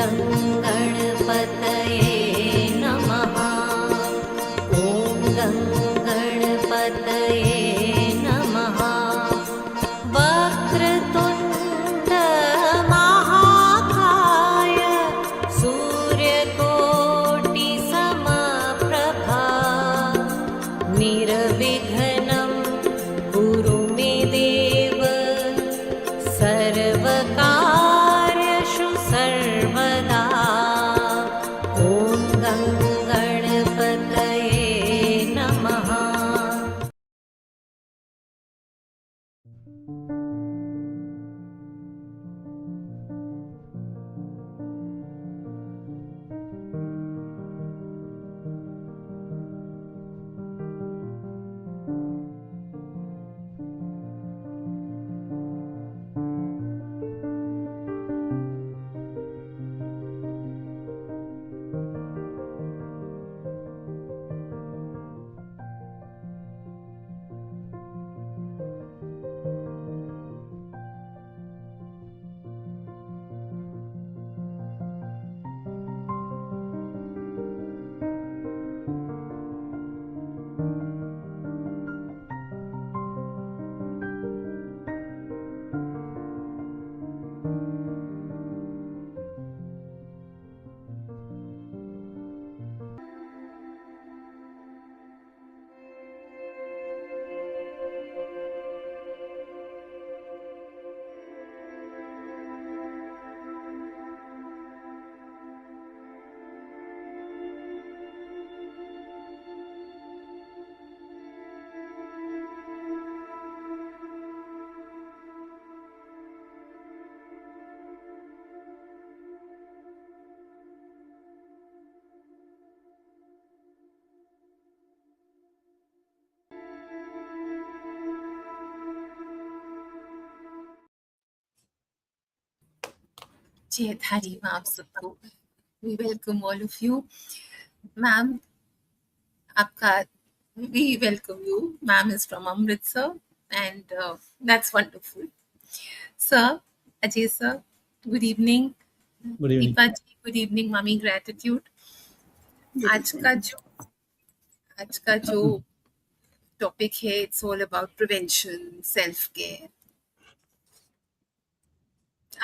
गं गणपतये नमः। ॐ गं गणपतये नमः। वक्रतुण्ड महाकाय सूर्यकोटिसमप्रभा निर्विघ्नं कुरु मे देव सर्वकार्येषु सर्वदा। ॐ गं गणपतये नमः। Jayadhari ma'am सबको we welcome all of you. Ma'am, आपका we welcome you. Ma'am is from Amritsar and that's wonderful. Sir, Ajay sir, good evening. Good evening. Deepa ji, good evening. Mami gratitude. आज का जो topic है it's all about prevention, self-care.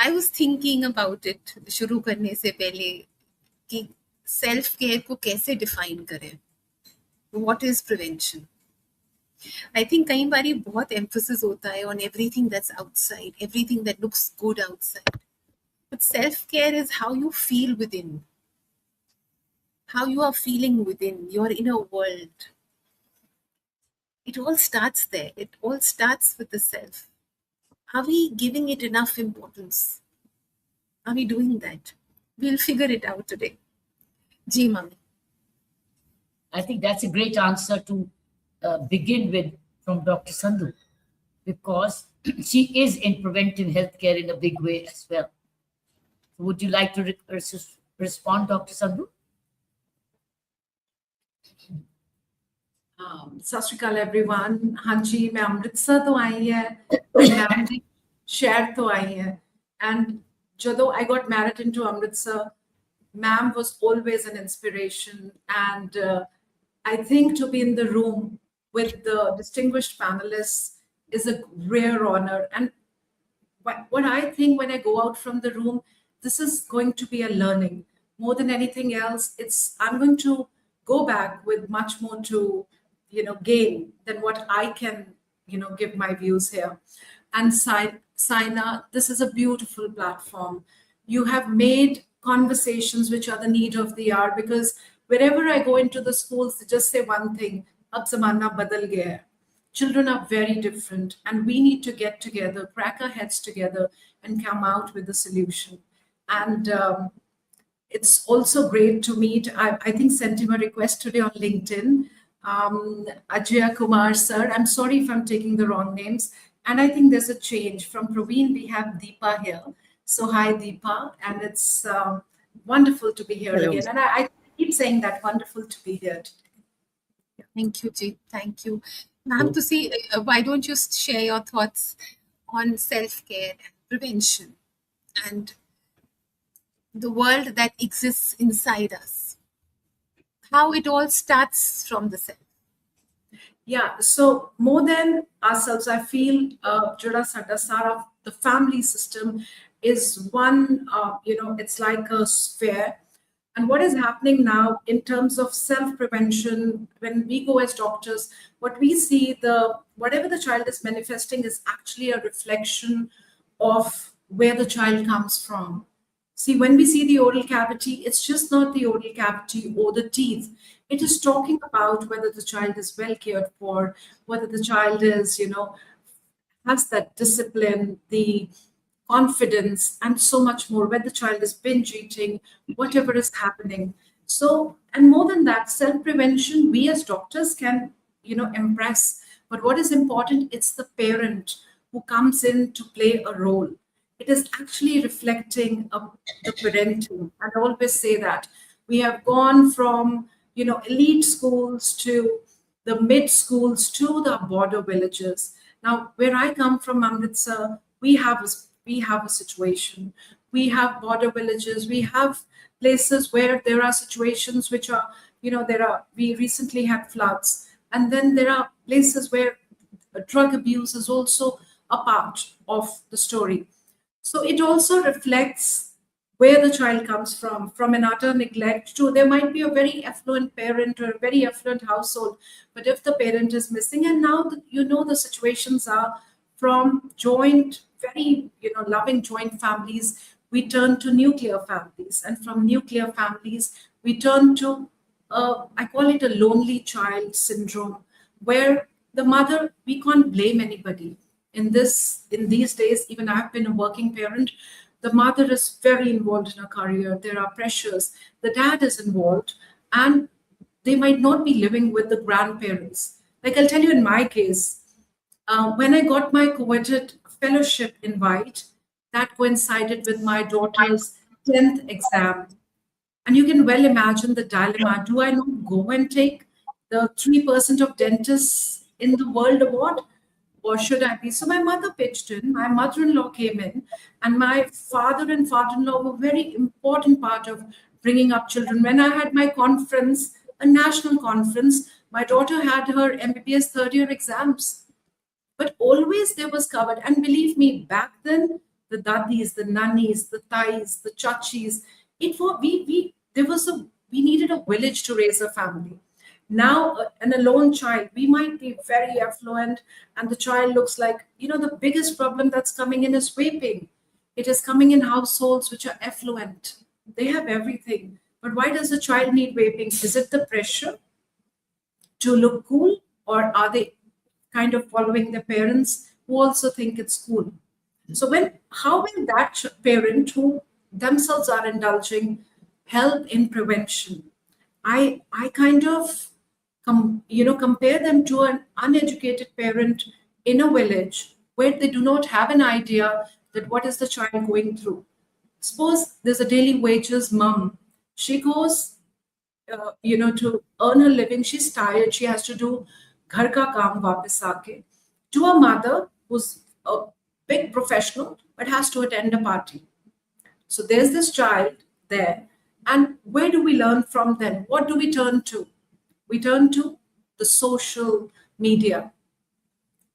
I was thinking about it शुरू करने से पहले कि self care को कैसे डिफाइन करें. What is prevention? I think कई बारी बहुत emphasis होता है on everything that's outside, everything that looks good outside. But self-care is how you feel within, how you are feeling within your inner world. It all starts there. It all starts with the self. Are we giving it enough importance? Are we doing that? We'll figure it out today. Ji, Mami. I think that's a great answer to begin with from Dr. Sandhu, because she is in preventive healthcare in a big way as well. Would you like to respond, Dr. Sandhu? सत श्री अकाल everyone. हाँ जी, मैं अमृतसर तो आई है, ma'am जी शहर तो आई है. And ਜਦੋਂ I got married into Amritsar, ma'am was always an inspiration, and I think to be in the room with the distinguished panelists is a rare honor. And what I think when I go out from the room, this is going to be a learning more than anything else. I'm going to go back with much more to gain than what I can give my views here. And Saina, this is a beautiful platform. You have made conversations which are the need of the hour, because wherever I go into the schools, they just say one thing: ab zamana badal gaya hai. Children are very different, and we need to get together, crack our heads together, and come out with a solution. And it's also great to meet, I think sent him a request today on LinkedIn, Ajay Kumar sir. I'm sorry if I'm taking the wrong names. And I think there's a change. From Praveen, we have Deepa here. So hi, Deepa. And it's wonderful to be here again. And I keep saying that, wonderful to be here today. Thank you, Ji. Thank you. Ma'am, to see, why don't you share your thoughts on self-care and prevention? And the world that exists inside us, how it all starts from the self. Yeah, so more than ourselves, I feel Jura Sadasara, the family system is one, it's like a sphere. And what is happening now in terms of self-prevention, when we go as doctors, what we see, whatever the child is manifesting is actually a reflection of where the child comes from. See, when we see the oral cavity, it's just not the oral cavity or the teeth. It is talking about whether the child is well cared for, whether the child is, has that discipline, the confidence, and so much more, whether the child is binge eating, whatever is happening. So, and more than that, self prevention, we as doctors can, impress. But what is important, it's the parent who comes in to play a role. It is actually reflecting the parenting. And I always say that we have gone from, elite schools to the mid schools to the border villages. Now, where I come from, Amritsar, we have a situation. We have border villages. We have places where there are situations which are, we recently had floods. And then there are places where drug abuse is also a part of the story. So it also reflects where the child comes from an utter neglect to there might be a very affluent parent or a very affluent household, but if the parent is missing, and now the situations are from joint, very loving joint families, we turn to nuclear families, and from nuclear families we turn to I call it a lonely child syndrome, where the mother, we can't blame anybody in these days. Even I've been a working parent. The mother is very involved in her career. There are pressures. The dad is involved, and they might not be living with the grandparents. Like I'll tell you, in my case, when I got my coveted fellowship invite, that coincided with my daughter's 10th exam. And you can well imagine the dilemma. Do I not go and take the 3% of dentists in the world award? Or should I be? So my mother pitched in, my mother-in-law came in, and my father and father-in-law were a very important part of bringing up children. When I had my conference, a national conference, my daughter had her MBBS third year exams. But always there was covered. And believe me, back then, the dadis, the nannies, the tais, the chachis, we needed a village to raise a family. Now, an alone child, we might be very affluent, and the child looks like, the biggest problem that's coming in is vaping. It is coming in households which are affluent. They have everything. But why does the child need vaping? Is it the pressure to look cool, or are they kind of following their parents who also think it's cool? So how will that parent who themselves are indulging help in prevention? I kind of compare them to an uneducated parent in a village where they do not have an idea that what is the child going through. Suppose there's a daily wages mom. She goes, to earn her living. She's tired. She has to do ghar ka kaam wapis aake. To a mother who's a big professional but has to attend a party. So there's this child there. And where do we learn from them? What do we turn to? We turn to the social media.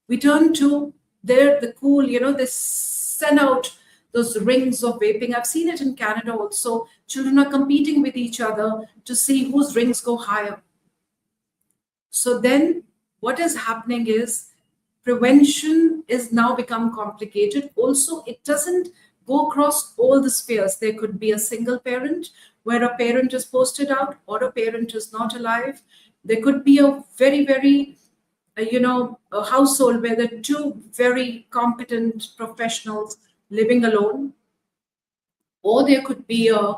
We turn to the cool, they send out those rings of vaping. I've seen it in Canada also. Children are competing with each other to see whose rings go higher. So then what is happening is prevention is now become complicated. Also, it doesn't go across all the spheres. There could be a single parent where a parent is posted out or a parent is not alive. There could be a very, very, a household where there are two very competent professionals living alone. Or there could be a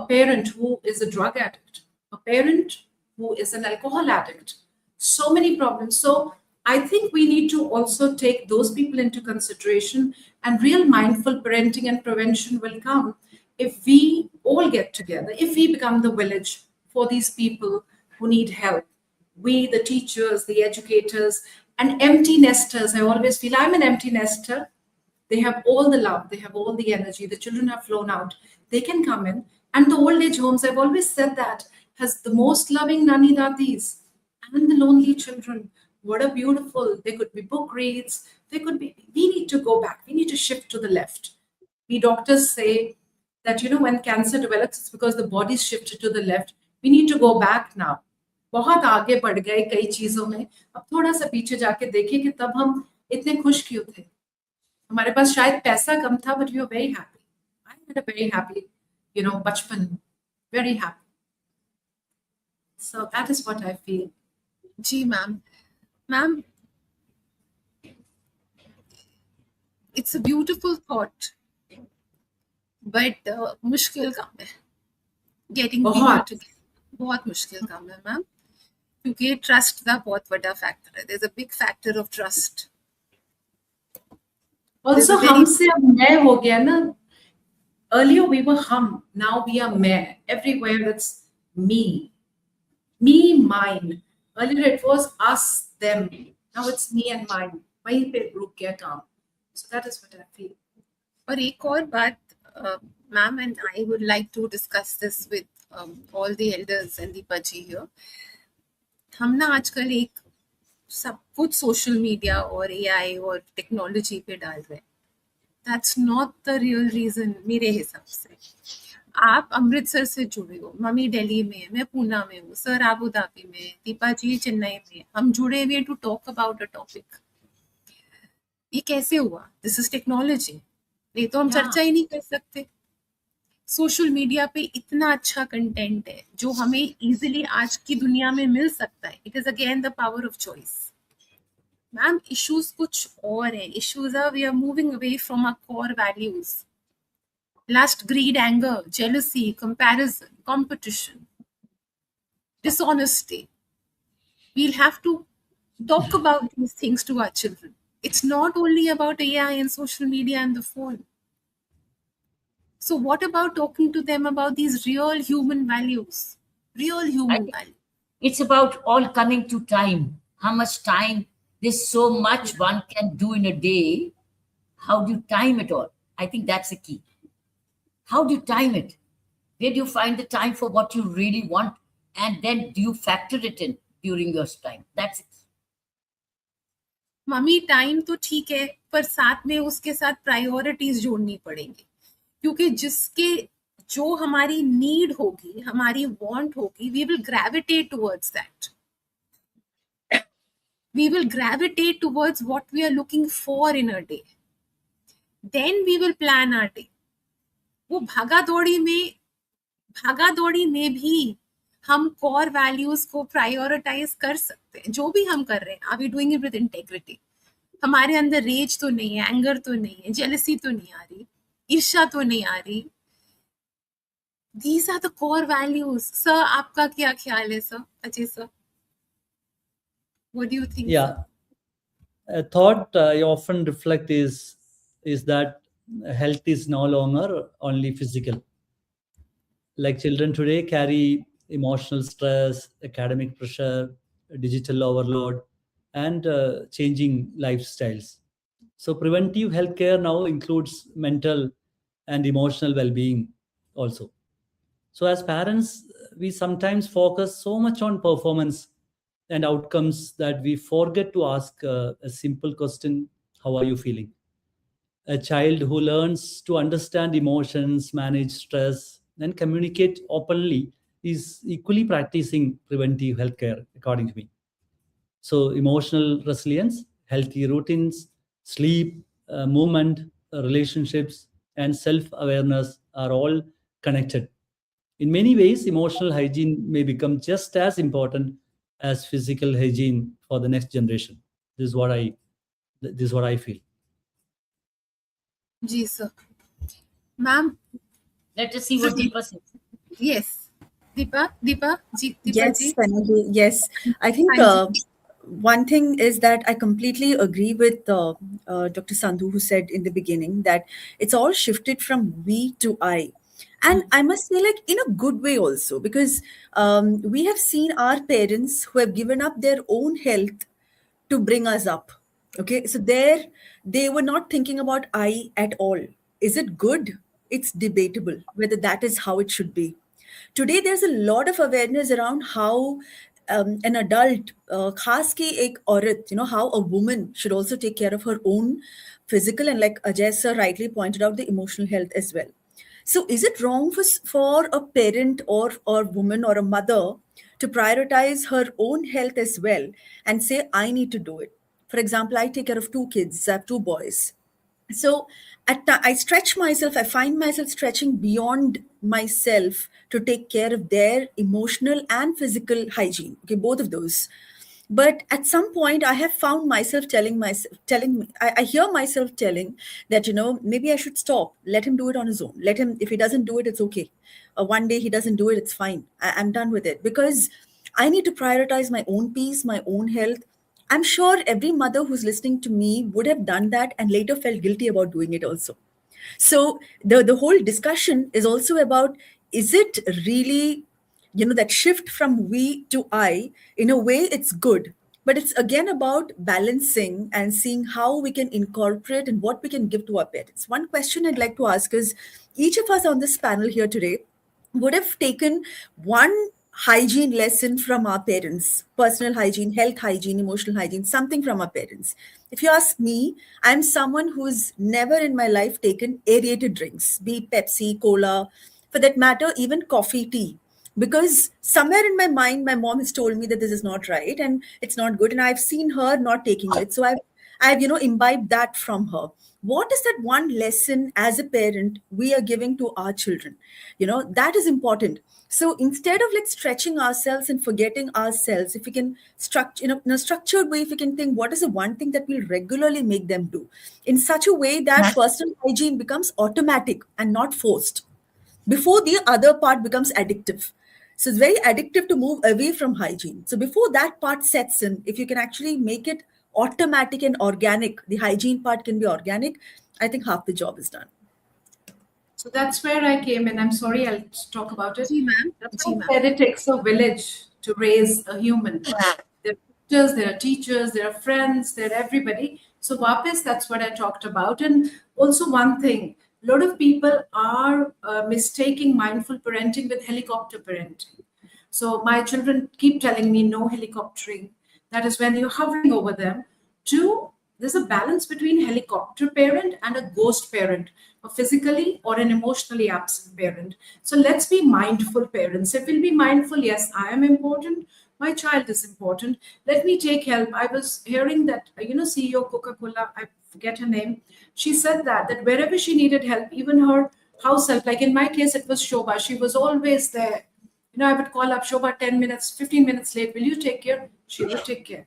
parent who is a drug addict, a parent who is an alcohol addict. So many problems. So I think we need to also take those people into consideration, and real mindful parenting and prevention will come if we all get together, if we become the village for these people who need help. We, the teachers, the educators, and empty nesters. I always feel I'm an empty nester. They have all the love, they have all the energy. The children have flown out. They can come in. And the old age homes, I've always said that, has the most loving nanny datis and the lonely children. What a beautiful, they could be book reads. They could be, we need to go back. We need to shift to the left. We doctors say that, when cancer develops, it's because the body's shifted to the left. We need to go back now. बहुत आगे बढ़ गए कई चीजों में, अब थोड़ा सा पीछे जाके देखें कि तब हम इतने खुश क्यों थे. हमारे पास शायद पैसा कम था, but we were very happy. I had a very happy, बचपन, very happy. So that is what I feel. जी ma'am, it's a beautiful thought, but मुश्किल काम है. Getting people बहुत. together बहुत मुश्किल काम है मैम, क्योंकि ट्रस्ट का बहुत बड़ा फैक्टर है. There's a big factor of trust. Also, There's a very- हमसे अब मैं हो गया ना. Earlier we were hum, now we are मैं. Everywhere it's me, mine. Earlier it was us, them. Now it's me and mine. वहीं पे रुक गया काम. So that is what I feel. और एक और बात ma'am, and I would like to discuss this with all the elders and Deepa ji here. हम ना आजकल एक सब कुछ सोशल मीडिया और AI और टेक्नोलॉजी पे डाल रहे हैं. That's not the real reason मेरे हिसाब से. आप अमृतसर से जुड़े हो, मम्मी दिल्ली में, मैं पूना में हूँ, सर अबू धाबी में, दीपा जी चेन्नई में. हम जुड़े हुए to talk about a topic. ये कैसे हुआ? This is technology. ये तो हम Yeah. चर्चा ही नहीं कर सकते. सोशल मीडिया पे इतना अच्छा कंटेंट है जो हमें इजीली आज की दुनिया में मिल सकता है. It is again the power of choice. Ma'am, issues कुछ और है. Issues are we are moving away from our core values. Lust, greed, anger, jealousy, comparison, competition, dishonesty. We'll have to talk about these things to our children. It's not only about AI and social media and the phone. So what about talking to them about these real human values? Real human values. It's about all coming to time. How much time? There's so much one can do in a day. How do you time it all? I think that's the key. How do you time it? Where do you find the time for what you really want? And then do you factor it in during your time? That's it. Mummy, time तो ठीक है, पर साथ में उसके साथ priorities जोड़नी पड़ेंगी. क्योंकि जो हमारी नीड होगी, हमारी वांट होगी, we will gravitate towards that. We will gravitate towards what we are looking for in a day. Then we will plan our day. वो भागा दौड़ी में भी हम कोर वैल्यूज को प्रायोरिटाइज कर सकते हैं. जो भी हम कर रहे हैं, are we doing it with integrity. हमारे अंदर रेज तो नहीं है, एंगर तो नहीं है, जेलसी तो नहीं आ रही, ईर्ष्या तो नहीं आ रही. These are the core values. Sir, आपका क्या ख्याल है sir? Ajay sir, what do you think? Yeah, a thought I often reflect is that health is no longer only physical. Like children today carry emotional stress, academic pressure, digital overload, and changing lifestyles. So preventive healthcare now includes mental and emotional well-being also. So as parents, we sometimes focus so much on performance and outcomes that we forget to ask a simple question: how are you feeling? A child who learns to understand emotions, manage stress, and communicate openly is equally practicing preventive healthcare, according to me. So emotional resilience, healthy routines, sleep, movement, relationships, and self-awareness are all connected. In many ways, emotional hygiene may become just as important as physical hygiene for the next generation. This is what I feel. जी sir. Ma'am, Let us see what Deepa says. yes. Deepa ji. Yes, Tanuji, yes. I think Thank one thing is that I completely agree with Dr. Sandhu, who said in the beginning that it's all shifted from we to I. And I must say, like, in a good way also, because we have seen our parents who have given up their own health to bring us up. Okay, so there they were not thinking about I at all. Is it good? It's debatable whether that is how it should be. Today, there's a lot of awareness around how an adult, खास की एक औरत, how a woman should also take care of her own physical and, like Ajay sir rightly pointed out, the emotional health as well. So, is it wrong for a parent or woman or a mother to prioritize her own health as well and say, I need to do it? For example, I take care of two kids, I have two boys. So I stretch myself, I find myself stretching beyond myself to take care of their emotional and physical hygiene. Okay, both of those. But at some point, I have found myself I hear myself telling that, maybe I should stop, let him do it on his own. Let him, if he doesn't do it, it's okay. One day he doesn't do it, it's fine. I'm done with it, because I need to prioritize my own peace, my own health. I'm sure every mother who's listening to me would have done that and later felt guilty about doing it also. So the whole discussion is also about, is it really, that shift from we to I? In a way, it's good, but it's again about balancing and seeing how we can incorporate and what we can give to our parents. One question I'd like to ask is, each of us on this panel here today would have taken one hygiene lesson from our parents: personal hygiene, health hygiene, emotional hygiene, something from our parents. If you ask me, I'm someone who's never in my life taken aerated drinks, be it Pepsi, Cola, for that matter, even coffee, tea. Because somewhere in my mind, my mom has told me that this is not right and it's not good. And I've seen her not taking it. So I've imbibed that from her. What is that one lesson as a parent we are giving to our children? That is important. So instead of like stretching ourselves and forgetting ourselves, if we can structure, in a structured way, if we can think, what is the one thing that we'll regularly make them do in such a way that personal hygiene becomes automatic and not forced, before the other part becomes addictive. So it's very addictive to move away from hygiene. So before that part sets in, if you can actually make it automatic and organic, the hygiene part can be organic, I think half the job is done. So that's where I came in. I'm sorry, I'll talk about it. जी ma'am, That's जी why I ma'am. said it takes a village to raise a human. There are teachers, there are friends, there are everybody. So Wapis, that's what I talked about. And also one thing, a lot of people are mistaking mindful parenting with helicopter parenting. So my children keep telling me no helicoptering. That is when you're hovering over them. There's a balance between helicopter parent and a ghost parent, a physically or an emotionally absent parent. So let's be mindful parents. If we'll be mindful, yes, I am important, my child is important, let me take help. I was hearing that, CEO Coca-Cola, I forget her name, she said that wherever she needed help, even her house help, like in my case, it was Shobha, she was always there. I would call up Shobha 10 minutes, 15 minutes late. Will you take care? She will take care.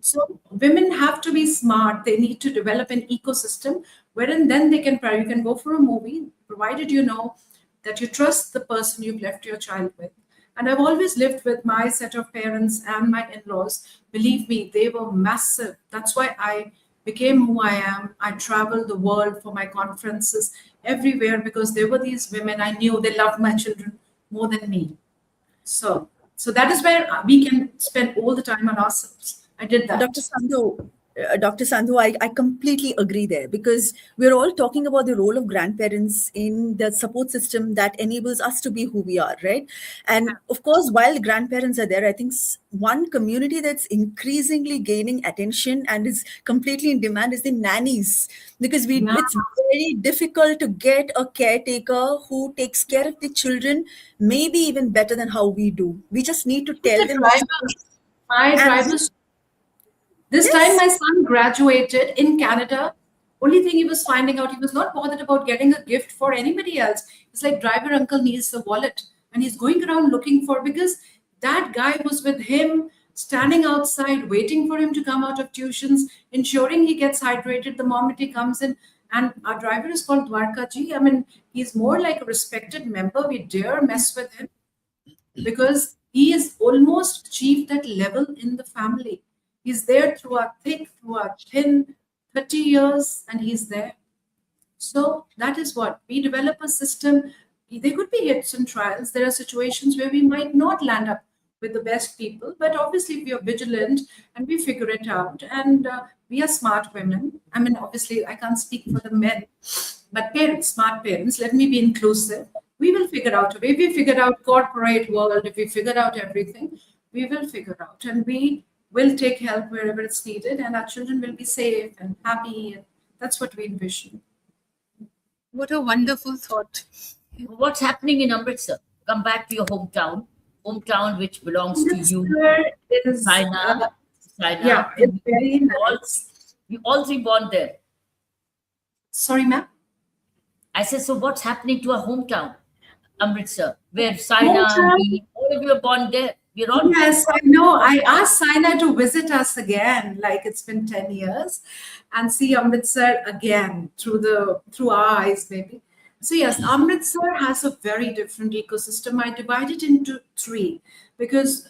So women have to be smart. They need to develop an ecosystem wherein then you can go for a movie, provided you know that you trust the person you've left your child with. And I've always lived with my set of parents and my in-laws. Believe me, they were massive. That's why I became who I am. I traveled the world for my conferences everywhere, because there were these women I knew they loved my children more than me. So that is where we can spend all the time on ourselves. I did that. Dr. Sandhu, I completely agree there, because we're all talking about the role of grandparents in the support system that enables us to be who we are, right? And of course, while grandparents are there, I think one community that's increasingly gaining attention and is completely in demand is the nannies, because it's very difficult to get a caretaker who takes care of the children, maybe even better than how we do. We just need to tell them. My drivers. This time my son graduated in Canada. Only thing he was finding out, he was not bothered about getting a gift for anybody else. It's like, driver uncle needs the wallet. And he's going around looking for, because that guy was with him, standing outside, waiting for him to come out of tuitions, ensuring he gets hydrated the moment he comes in. And our driver is called Dwarka Ji. I mean, he's more like a respected member. We dare mess with him because he has almost achieved that level in the family. He's there through our thick, through our thin, 30 years, and he's there. So that is what we develop a system. There could be hits and trials. There are situations where we might not land up with the best people. But obviously, we are vigilant and we figure it out. And we are smart women. I mean, obviously, I can't speak for the men, but parents, smart parents, let me be inclusive. We will figure out a way. We figured out corporate world. If we figured out everything, we will figure out. And we will take help wherever it's needed. And our children will be safe and happy. And that's what we envision. What a wonderful thought. What's happening in Amritsar? Come back to your hometown which belongs to you, Amritsar is, Saina. yeah, it's very nice. You all three born there. Sorry, ma'am? I said, so what's happening to our hometown, Amritsar, where Saina, Hometown? me, all of you are born there. We're all Yes, I know. I asked Saina to visit us again, like it's been 10 years, and see Amritsar again through our eyes, maybe. So yes, Amritsar has a very different ecosystem. I divide it into three because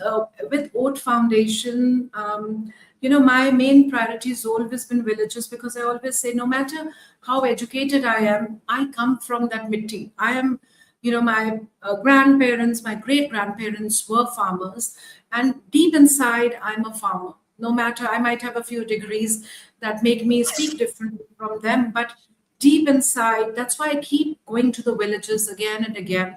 with Oat Foundation, my main priority has always been villages, because I always say no matter how educated I am, I come from that mitti. I am, my grandparents, my great grandparents were farmers, and deep inside, I'm a farmer. No matter, I might have a few degrees that make me speak differently from them, but deep inside, that's why I keep going to the villages again and again.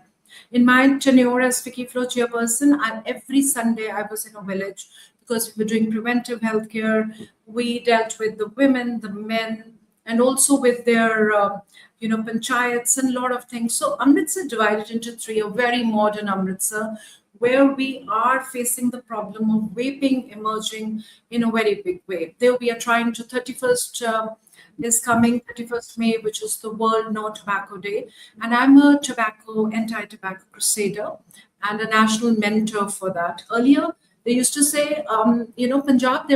In my tenure as Vicky Flow chairperson, every Sunday I was in a village, because we were doing preventive healthcare. We dealt with the women, the men, and also with their, panchayats and a lot of things. So Amritsar divided into three, a very modern Amritsar, where we are facing the problem of vaping emerging in a very big way. There we are trying to 31st is coming, 31st May, which is the World No Tobacco Day. And I'm a anti-tobacco crusader and a national mentor for that. Earlier, they used to say, Punjab,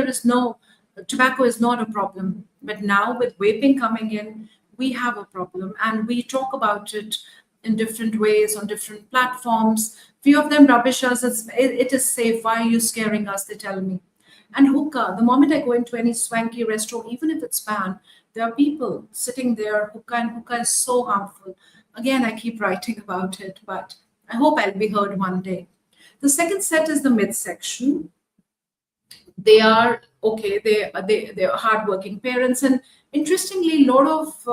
tobacco is not a problem. But now with vaping coming in, we have a problem, and we talk about it in different ways on different platforms. Few of them rubbish us. It is safe. Why are you scaring us? They tell me. And hookah, the moment I go into any swanky restaurant, even if it's banned, there are people sitting there. Hookah is so harmful. Again, I keep writing about it, but I hope I'll be heard one day. The second set is the midsection. They are okay. They are hardworking parents, and interestingly, a lot of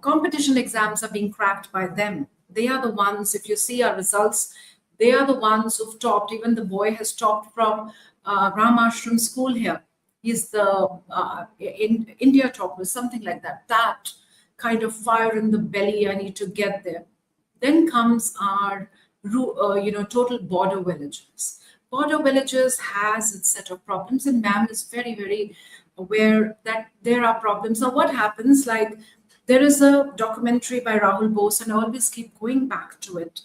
competition exams are being cracked by them. They are the ones. If you see our results, they are the ones who've topped. Even the boy has topped from Ram Ashram school here. He's the in India topper, something like that. That kind of fire in the belly. I need to get there. Then comes our total border villages. Border villages has its set of problems, and ma'am is very, very aware that there are problems. Now, what happens? Like, there is a documentary by Rahul Bose, and I always keep going back to it.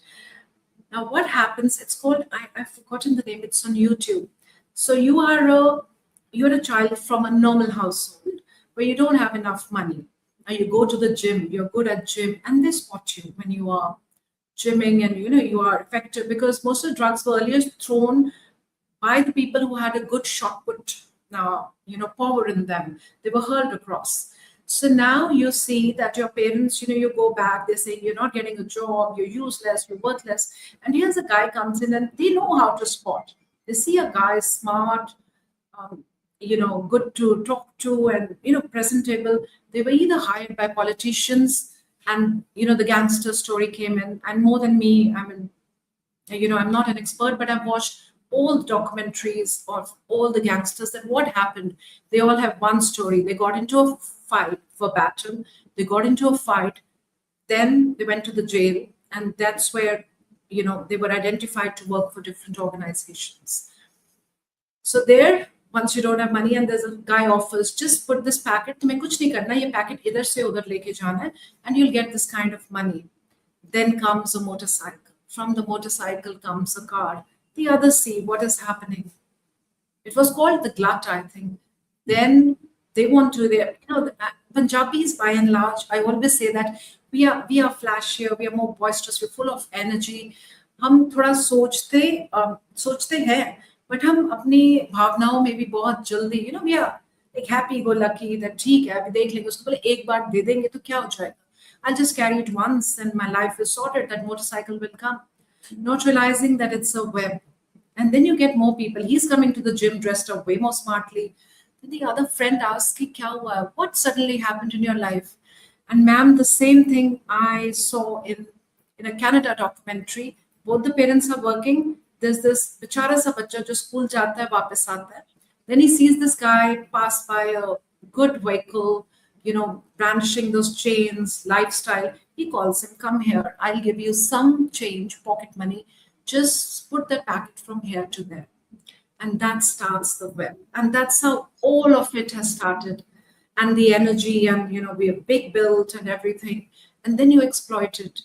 Now, what happens? It's called, I've forgotten the name. It's on YouTube. So you're a child from a normal household where you don't have enough money. And you go to the gym. You're good at gym, and they spot you when you are gymming, and you are effective, because most of the drugs were earlier thrown by the people who had a good shot put power in them. They were hurled across. So now you see that your parents, you go back, they say you're not getting a job, you're useless, you're worthless. And here's a guy comes in, and they know how to spot. They see a guy smart, good to talk to, and presentable. They were either hired by politicians, and the gangster story came in. And more than me, I'm not an expert, but I've watched all the documentaries of all the gangsters. And what happened? They all have one story. They got into a fight, verbatim. They got into a fight, then they went to the jail, and that's where they were identified to work for different organizations. So there, once you don't have money, and there's a guy offers, just put this packet, tumhe kuch nahi karna, ye packet idhar se udhar leke jana hai, and you'll get this kind of money. Then comes a motorcycle. From the motorcycle comes a car. The others see what is happening. It was called the glut, I think. Then they want to, the Punjabis by and large, I always say that we are flashier, we are more boisterous, we're full of energy. हम थोड़ा सोचते हैं, but हम अपनी भावनाओं में भी बहुत जल्दी, we are like happy go lucky that ठीक है, अभी देख लेंगे, उसको बोले एक बार दे देंगे तो क्या हो जाएगा? I'll just carry it once and my life is sorted. That motorcycle will come. Not realizing that it's a web. And then you get more people. He's coming to the gym dressed up way more smartly. Then the other friend asks, "Ki kya hua? What suddenly happened in your life?" And ma'am, the same thing I saw in a Canada documentary. Both the parents are working. There's this bichara sa bachcha jo school jata hai, वापस आता है. Then he sees this guy pass by a good vehicle, brandishing those chains, lifestyle. He calls him, "Come here. I'll give you some change, pocket money. Just put the packet from here to there." And that starts the web. And that's how all of it has started. And the energy, and we are big built and everything. And then you exploit it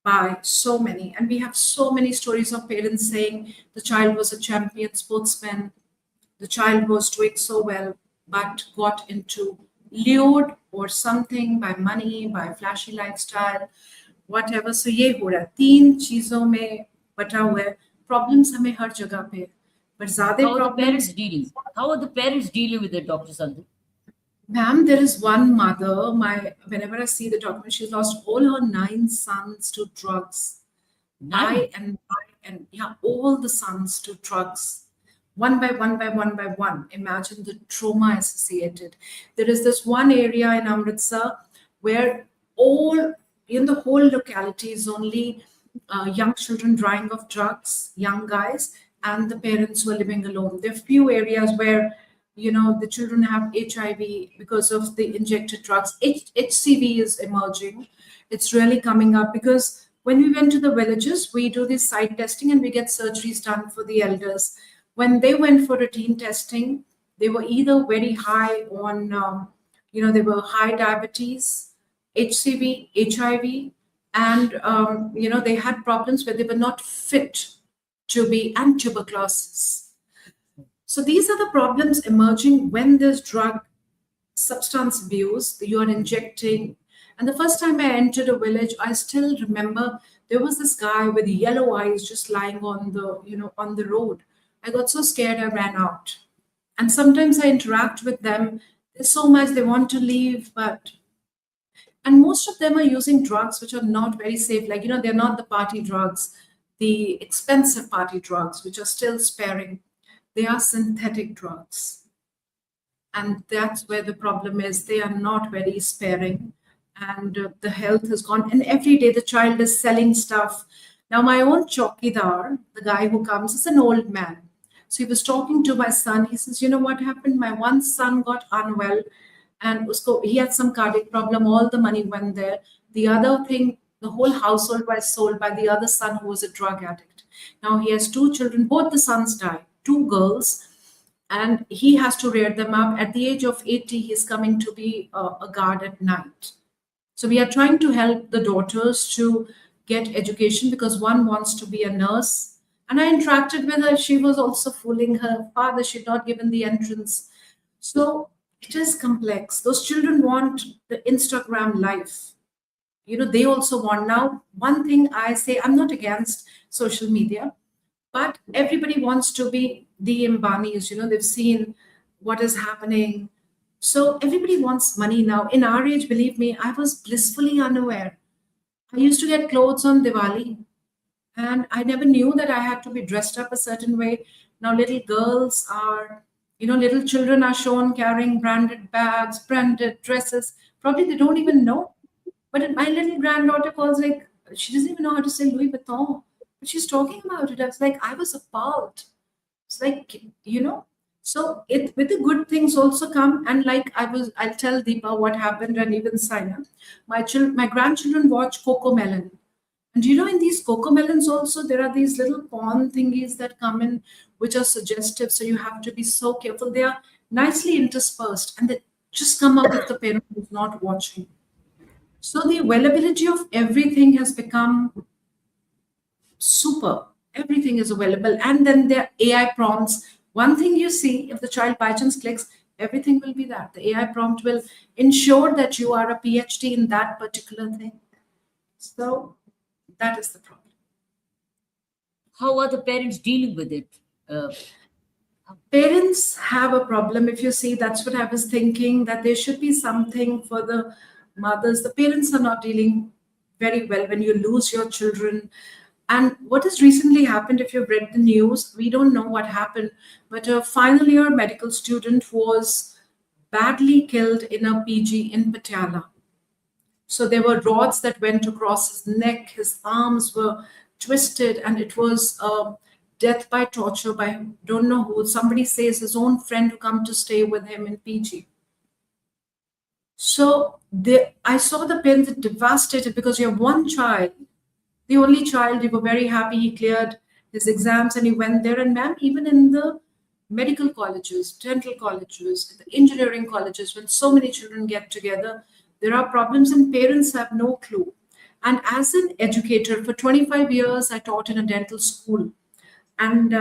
by so many. And we have so many stories of parents saying the child was a champion sportsman, the child was doing so well, but got into lured or something by money, by flashy lifestyle, whatever. So ये हो रहा है, 3 चीजों में बटा हुआ है. Problems हमें हर जगह पे, but ज़्यादा How are the problems. parents dealing? How are the parents dealing with it, Dr. Sandhu? Ma'am, there is one mother. Whenever I see the document, she's lost all her 9 sons to drugs. Nine. Yeah, all the sons to drugs. One by one by one by one. Imagine the trauma associated. There is this one area in Amritsar where in the whole locality is only young children dying of drugs, young guys, and the parents who are living alone. There are few areas where the children have HIV because of the injected drugs. HCV is emerging. It's really coming up because when we went to the villages, we do this site testing and we get surgeries done for the elders. When they went for routine testing, they were either very high on, they were high diabetes, HCV, HIV, and, they had problems where they were not fit to be, and tuberculosis. So these are the problems emerging when there's drug substance abuse. You are injecting. And the first time I entered a village, I still remember there was this guy with yellow eyes just lying on the road. I got so scared, I ran out. And sometimes I interact with them. There's so much they want to leave, and most of them are using drugs which are not very safe. Like, they're not the party drugs, the expensive party drugs, which are still sparing. They are synthetic drugs. And that's where the problem is. They are not very sparing. And the health has gone. And every day the child is selling stuff. Now, my own chowkidar, the guy who comes, is an old man. So he was talking to my son. He says, "You know what happened? My one son got unwell and he had some cardiac problem. All the money went there. The other thing, the whole household was sold by the other son who was a drug addict. Now he has 2 children. Both the sons died. 2 girls, and he has to rear them up. At the age of 80, he's coming to be a guard at night. So we are trying to help the daughters to get education because one wants to be a nurse. And I interacted with her. She was also fooling her father. She'd not given the entrance. So it is complex. Those children want the Instagram life. They also want. Now, one thing I say, I'm not against social media, but everybody wants to be the Ambanis. They've seen what is happening. So everybody wants money now. In our age, believe me, I was blissfully unaware. I used to get clothes on Diwali, and I never knew that I had to be dressed up a certain way. Now little girls are, little children are shown carrying branded bags, branded dresses. Probably they don't even know. But my little granddaughter calls, like, she doesn't even know how to say Louis Vuitton. But she's talking about it. I was like, I was appalled. It's like, so with the good things also come. And like I'll tell Deepa what happened, and even Saina. My grandchildren watch Coco Melon. And in these Coco Melons also, there are these little porn thingies that come in, which are suggestive. So you have to be so careful. They are nicely interspersed, and they just come up if the parent is not watching. So the availability of everything has become super. Everything is available. And then there are AI prompts. One thing you see, if the child by chance clicks, everything will be that. The AI prompt will ensure that you are a PhD in that particular thing. So that is the problem. How are the parents dealing with it? Parents have a problem. If you see, that's what I was thinking, that there should be something for the mothers. The parents are not dealing very well when you lose your children. And what has recently happened, if you've read the news, we don't know what happened, but a final year medical student was badly killed in a PG in Patiala. So there were rods that went across his neck, his arms were twisted, and it was death by torture by don't know who. Somebody says his own friend who come to stay with him in PG. So I saw the parents devastated because you have one child, the only child. They were very happy. He cleared his exams and he went there. And ma'am, even in the medical colleges, dental colleges, the engineering colleges, when so many children get together, there are problems and parents have no clue. And as an educator for 25 years, I taught in a dental school. And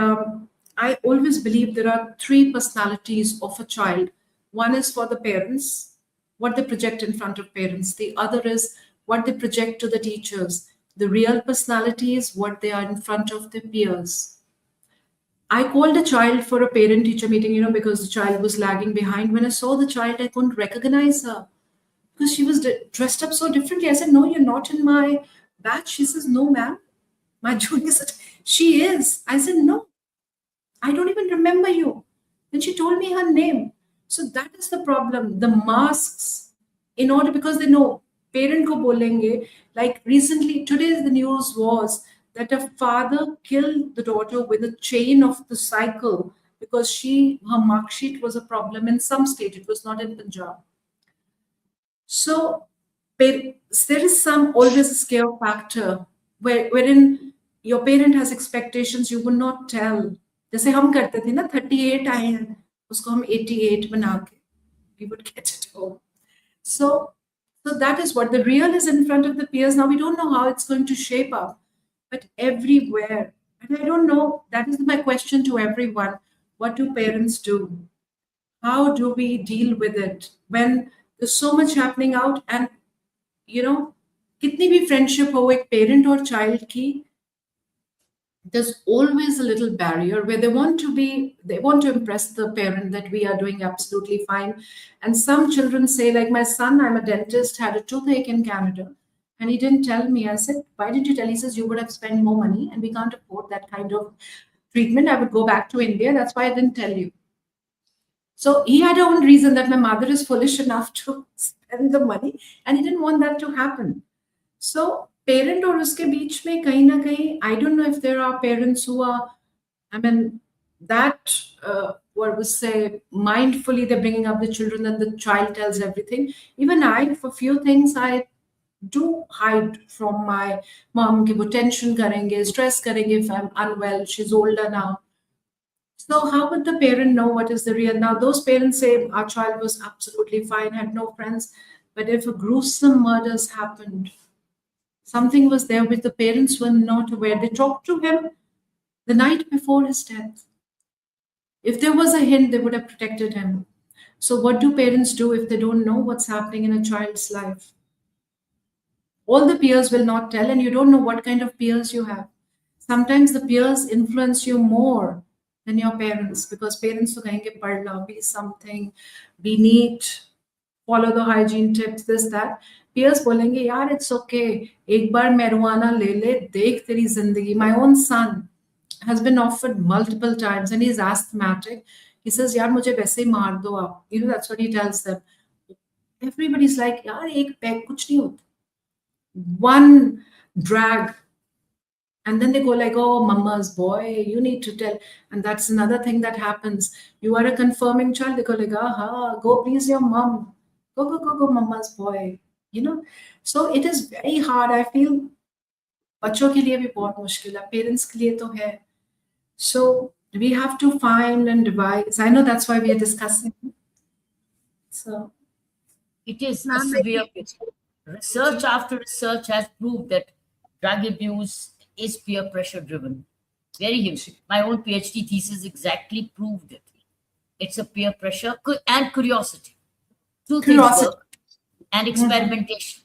I always believe there are three personalities of a child. One is for the parents, what they project in front of parents. The other is what they project to the teachers. The real personality is what they are in front of their peers. I called a child for a parent teacher meeting, because the child was lagging behind. When I saw the child, I couldn't recognize her because she was dressed up so differently. I said, "No, you're not in my batch." She says, "No, ma'am." My junior said, "She is." I said, "No, I don't even remember you." Then she told me her name. So that is the problem. The masks, in order, because they know parent ko bolenge. Like recently, today the news was that a father killed the daughter with a chain of the cycle because her mark sheet was a problem in some state. It was not in Punjab. So there is always a scare factor wherein your parent has expectations you would not tell. जैसे हम करते थे ना 38 आए हैं उसको हम 88 बना के we would get it home. So that is what the real is in front of the peers. Now we don't know how it's going to shape up, but everywhere. And I don't know. That is my question to everyone. What do parents do? How do we deal with it when there's so much happening out? And kitni bhi friendship ho ek parent or child ki, there's always a little barrier where they want to impress the parent that we are doing absolutely fine. And some children say, like my son, I'm a dentist, had a toothache in Canada, and he didn't tell me. I said, "Why didn't you tell?" He says, "You would have spent more money and we can't afford that kind of treatment. I would go back to India. That's why I didn't tell you." So he had a own reason that my mother is foolish enough to spend the money, and he didn't want that to happen. So parent और उसके बीच में कहीं ना कहीं, I don't know if there are parents who are, that what would say mindfully they're bringing up the children and the child tells everything. Even I, for few things, I do hide from my mom कि वो tension करेंगे, stress करेंगे if I'm unwell. She's older now. So how would the parent know what is the real? Now those parents say our child was absolutely fine, had no friends, but if a gruesome murders happened, something was there which the parents were not aware. They talked to him the night before his death. If there was a hint, they would have protected him. So what do parents do if they don't know what's happening in a child's life? All the peers will not tell, and you don't know what kind of peers you have. Sometimes the peers influence you more than your parents, because parents to kahenge padla, be something, be neat, follow the hygiene tips, this, that. Peers bolenge, yaar, it's okay. Ek baar marijuana le le, dekh teri zindagi. My own son has been offered multiple times and he's asthmatic. He says, yaar, mujhe waise hi maar do aap. That's what he tells them. Everybody's like, yaar, ek peg kuch nahi hota. One drag. And then they go like, "Oh, mama's boy, you need to tell." And that's another thing that happens. You are a confirming child. They go like, "Aha, go please your mom. Go, mama's boy." So it is very hard. I feel बच्चों के लिए भी बहुत मुश्किल है, parents के लिए तो है. So we have to find and devise. I know that's why we are discussing. So it is a severe picture. Research after research has proved that drug abuse is peer pressure driven. Very huge. My own PhD thesis exactly proved it. It's a peer pressure and curiosity. Two things work. And experimentation.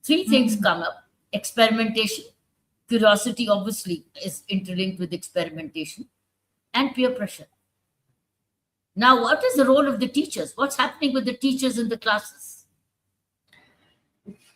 Three things come up. Experimentation. Curiosity obviously is interlinked with experimentation. And peer pressure. Now, what is the role of the teachers? What's happening with the teachers in the classes?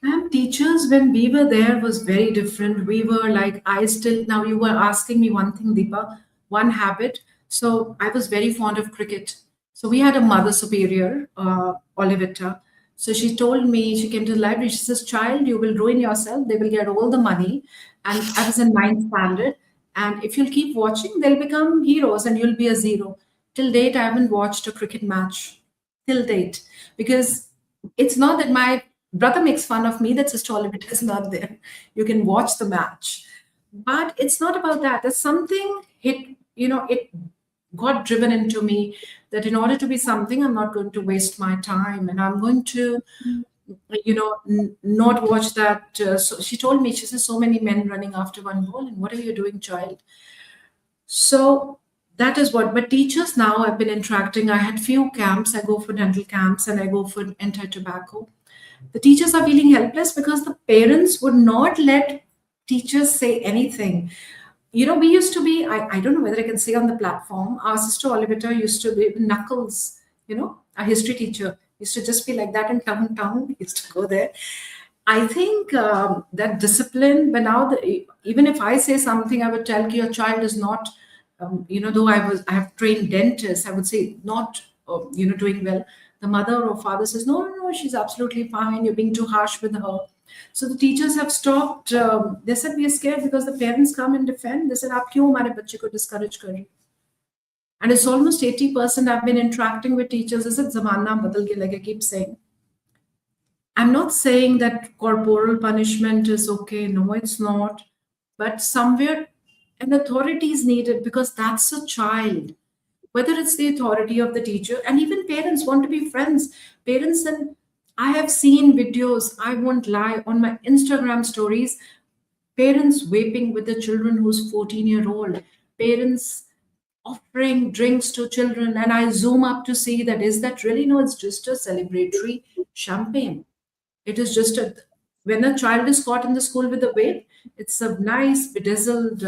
Ma'am, teachers when we were there was very different. We were like, I still, now you were asking me one thing, Deepa, one habit. So I was very fond of cricket. So we had a mother superior, Olivetta. So she told me, she came to the library, she says, child, you will ruin yourself. They will get all the money. And I was in ninth standard. And if you'll keep watching, they'll become heroes and you'll be a zero. Till date, I haven't watched a cricket match. Till date. Because it's not that my brother makes fun of me that Sister Olivetta is not there. You can watch the match. But it's not about that. There's something it got driven into me that in order to be something, I'm not going to waste my time and I'm going to, not watch that. So she told me, she says, so many men running after one ball. And what are you doing, child? So that is what, but teachers now I've been interacting. I had few camps. I go for dental camps and I go for anti-tobacco. The teachers are feeling helpless because the parents would not let teachers say anything. We used to be, I don't know whether I can say on the platform, our Sister Olivetta used to be Knuckles, our history teacher used to just be like that in town. We used to go there. I think that discipline, but now even if I say something, I would tell you your child is not, though I have trained dentists, I would say not, doing well. The mother or father says, no, she's absolutely fine. You're being too harsh with her. So the teachers have stopped. They said, we are scared because the parents come and defend. They said, "Aap kyun hamare bachche ko discourage kar rahe?" And it's almost 80% I've been interacting with teachers. I said, zamana badal gaya, like I keep saying. I'm not saying that corporal punishment is okay. No, it's not. But somewhere an authority is needed because that's a child. Whether it's the authority of the teacher, and even parents want to be friends. Parents, and I have seen videos, I won't lie, on my Instagram stories, parents vaping with the children who's 14-year-old, parents offering drinks to children, and I zoom up to see that is that really? No, it's just a celebratory champagne. It is just when a child is caught in the school with a vape, it's a nice bedazzled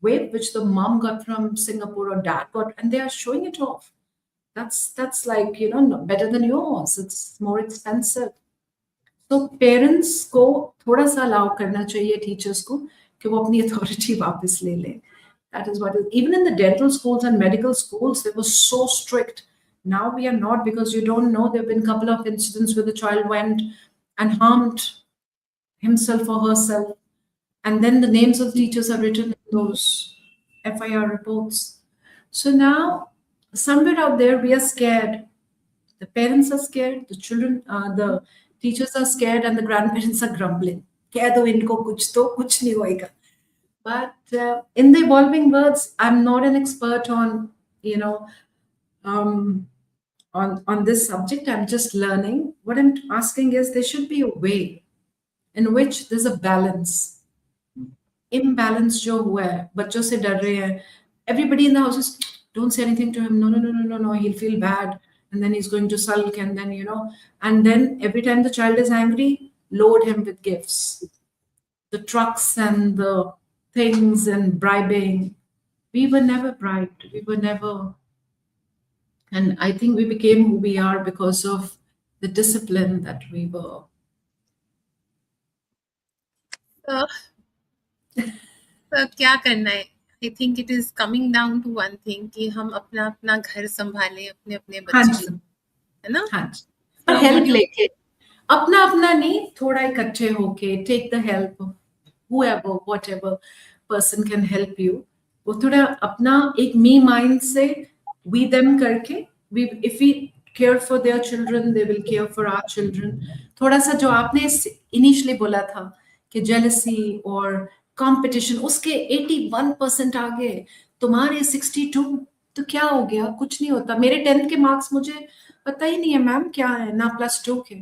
vape which the mom got from Singapore or dad got, and they are showing it off. That's like better than yours. It's more expensive. So parents को थोड़ा सा allow करना चाहिए teachers को कि वो अपनी authority वापस ले ले. That is what is, even in the dental schools and medical schools, they were so strict. Now we are not, because you don't know. There have been a couple of incidents where the child went and harmed himself or herself. And then the names of the teachers are written in those FIR reports. So now, somewhere out there, we are scared. The parents are scared, the children, the teachers are scared, and the grandparents are grumbling. Keh do inko kuch to, kuch nahi hoega. But in the evolving words, I'm not an expert on, on this subject. I'm just learning. What I'm asking is there should be a way in which there's a balance. Imbalance जो हुआ है, बच्चों से डर रहे हैं. Everybody in the house is, don't say anything to him. No, he'll feel bad. And then he's going to sulk. And then, and then every time the child is angry, load him with gifts. The trucks and the things and bribing. We were never bribed. We were never. And I think we became who we are because of the discipline that we were. तो क्या करना है? I think it is coming down to one thing कि हम अपना अपना घर संभालें, अपने अपने बच्चे, है ना? हाँ जी. पर help लेके, अपना अपना नहीं, थोड़ा इकट्ठे होके, take the help of whoever, whatever person can help you. वो थोड़ा अपना एक me mind से we them करके, if we care for their children, they will care for our children. थोड़ा सा जो आपने initially बोला था कि jealousy or competition, उसके 81% आ गए, तुम्हारे 62, तो क्या हो गया? कुछ नहीं होता. मेरे 10th के मार्क्स मुझे पता ही नहीं है मैम क्या है ना, +2 के.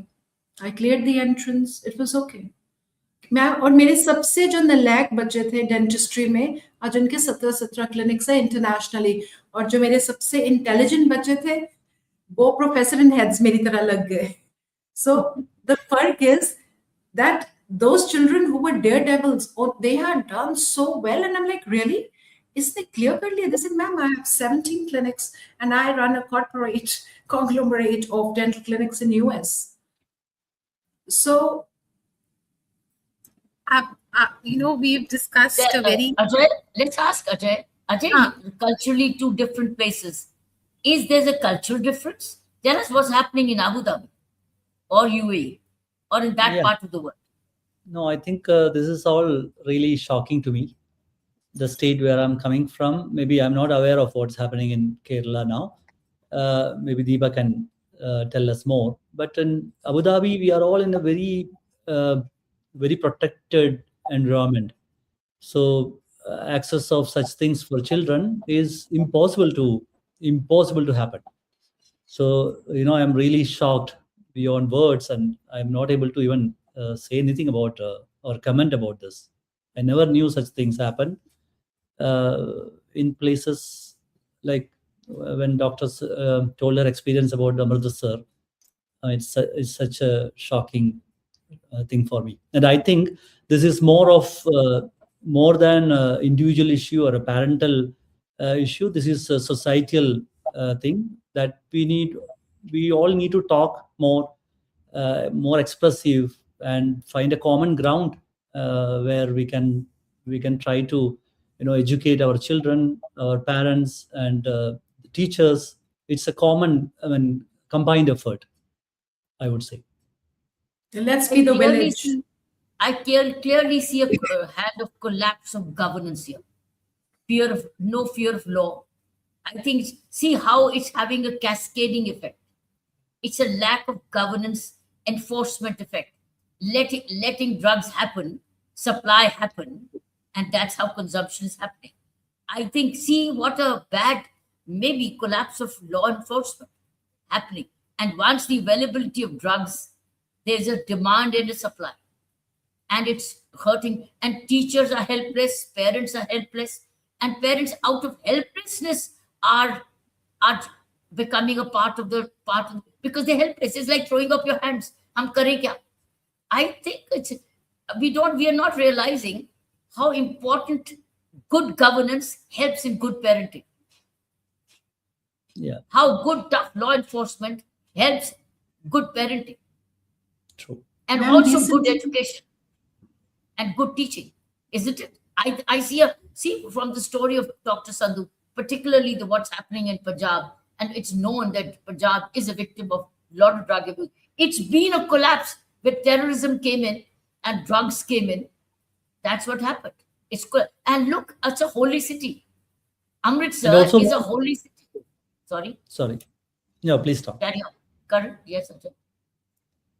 I cleared the entrance, it was okay. Ma'am, और मेरे सबसे जो नलायक बच्चे थे डेंटिस्ट्री में, आज उनके 17 क्लिनिक्स है इंटरनेशनली, और जो मेरे सबसे इंटेलिजेंट बच्चे थे वो प्रोफेसर इन हेड्स मेरी तरह लग गए. So the फर्क is that those children who were daredevils, they had done so well, and I'm like, really? Isn't it clear? They said, ma'am, I have 17 clinics and I run a conglomerate of dental clinics in US. So we've discussed a very Ajay, let's ask Ajay. Ajay, Ah. culturally, two different places. Is there a cultural difference? Tell us what's happening in Abu Dhabi or UAE or in that Yeah. part of the world. No, I think this is all really shocking to me. The state where I'm coming from, maybe I'm not aware of what's happening in Kerala now. Maybe Deepa can tell us more. But in Abu Dhabi, we are all in a very protected environment. So access of such things for children is impossible to happen. So I'm really shocked beyond words, and I'm not able to even say anything about or comment about this. I never knew such things happen in places like when doctors told their experience about Amritsar. It's such a shocking thing for me, and I think this is more than individual issue or a parental issue. This is a societal thing that we all need to talk more expressive and find a common ground where we can try to educate our children, our parents, and teachers. It's a combined effort, I would say. Let's be the Clearly village. see- I clearly see a hand of collapse of governance here. No fear of law. I think, see how it's having a cascading effect. It's a lack of governance enforcement effect. Letting drugs happen, supply happen, and that's how consumption is happening. I think, see what a bad, maybe collapse of law enforcement happening. And once the availability of drugs, there's a demand and a supply. And it's hurting. And teachers are helpless, parents are helpless, and parents out of helplessness are becoming a part of because they're helpless. It's like throwing up your hands. Hum kare kya? I think we are not realizing how important good governance helps in good parenting. Yeah, How good tough law enforcement helps good parenting, true. and Ma'am, also good recently- education and good teaching, isn't it? I see from the story of Dr. Sandhu, particularly what's happening in Punjab, and it's known that Punjab is a victim of a lot of drug abuse. It's been a collapse where terrorism came in and drugs came in. That's what happened. And look, it's a holy city. Amritsar And also- is a holy city. Sorry, No, please stop. carry on. Karan, yes, Ajay.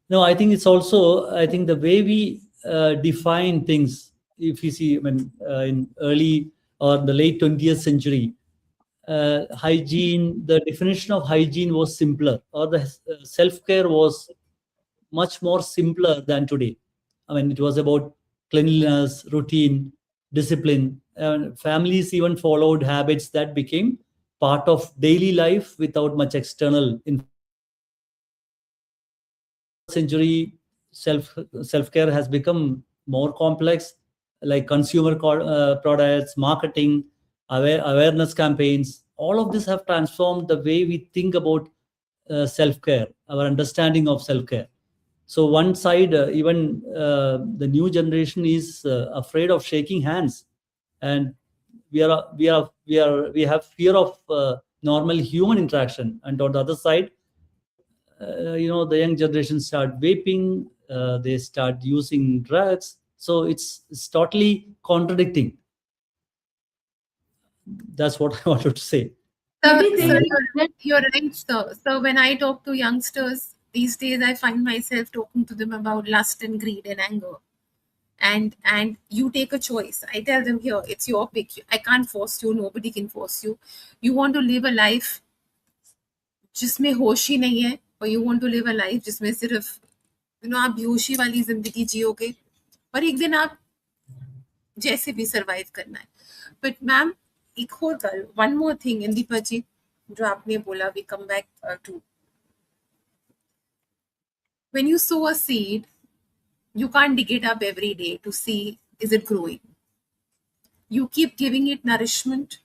No, I think the way we define things, if you see, in early or the late 20th century, hygiene, the definition of hygiene was simpler, or the self-care was much more simpler than today. It was about cleanliness, routine, discipline. And families even followed habits that became part of daily life without much external century. Self-care has become more complex, like consumer products, marketing, awareness campaigns. All of this have transformed the way we think about self-care, our understanding of self-care. So one side, even the new generation is afraid of shaking hands, and we have fear of normal human interaction. And on the other side, the young generation start vaping, they start using drugs. So it's totally contradicting. That's what I wanted to say. Maybe Sir, they- you're right, sir. So when I talk to youngsters these days, I find myself talking to them about lust and greed and anger. And you take a choice. I tell them, here, it's your pick. I can't force you. Nobody can force you. You want to live a life जिसमें होश ही नहीं है, or you want to live a life जिसमें सिर्फ आप बेहोशी वाली जिंदगी जियोगे, और एक दिन आप जैसे भी सरवाइव करना है. बट मैम, एक और one more thing in Deepa ji जो आपने बोला, we come back to, when you sow a seed, you can't dig it up every day to see is it growing. You keep giving it nourishment,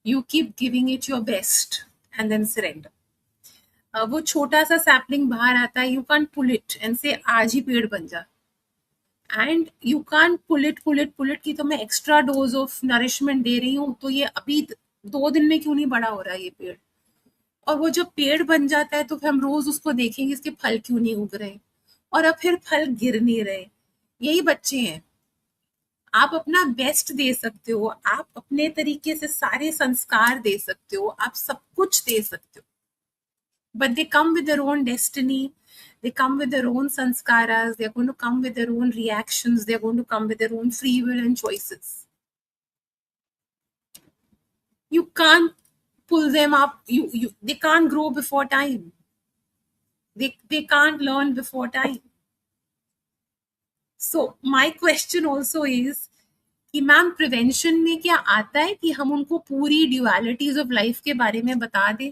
you keep giving it your best, and then surrender. वो छोटा सा sapling बाहर आता है, you can't pull it and say आज ही पेड़ बन जा. And you can't pull it कि तो मैं एक्स्ट्रा डोज ऑफ नरिशमेंट दे रही हूँ तो ये अभी 2 दिन में क्यों नहीं बड़ा हो रहा ये पेड़, और वो जब पेड़ बन जाता है तो फिर हम रोज उसको देखेंगे इसके फल क्यों नहीं उग रहे, और अब फिर फल गिर नहीं रहे। यही बच्चे हैं। आप अपना बेस्ट दे सकते हो, आप अपने तरीके से सारे संस्कार दे सकते हो, आप सब कुछ दे सकते हो, but they come with their own destiny, they come with their own sanskaras, they're going to come with their own reactions, they're going to come with their own free will and choices. You can't pull them up, they can't grow before time, they can't learn before time. So my question also is कि ma'am prevention में क्या आता है कि हम उनको पूरी ड्यूअलिटीज of life के बारे में बता दें,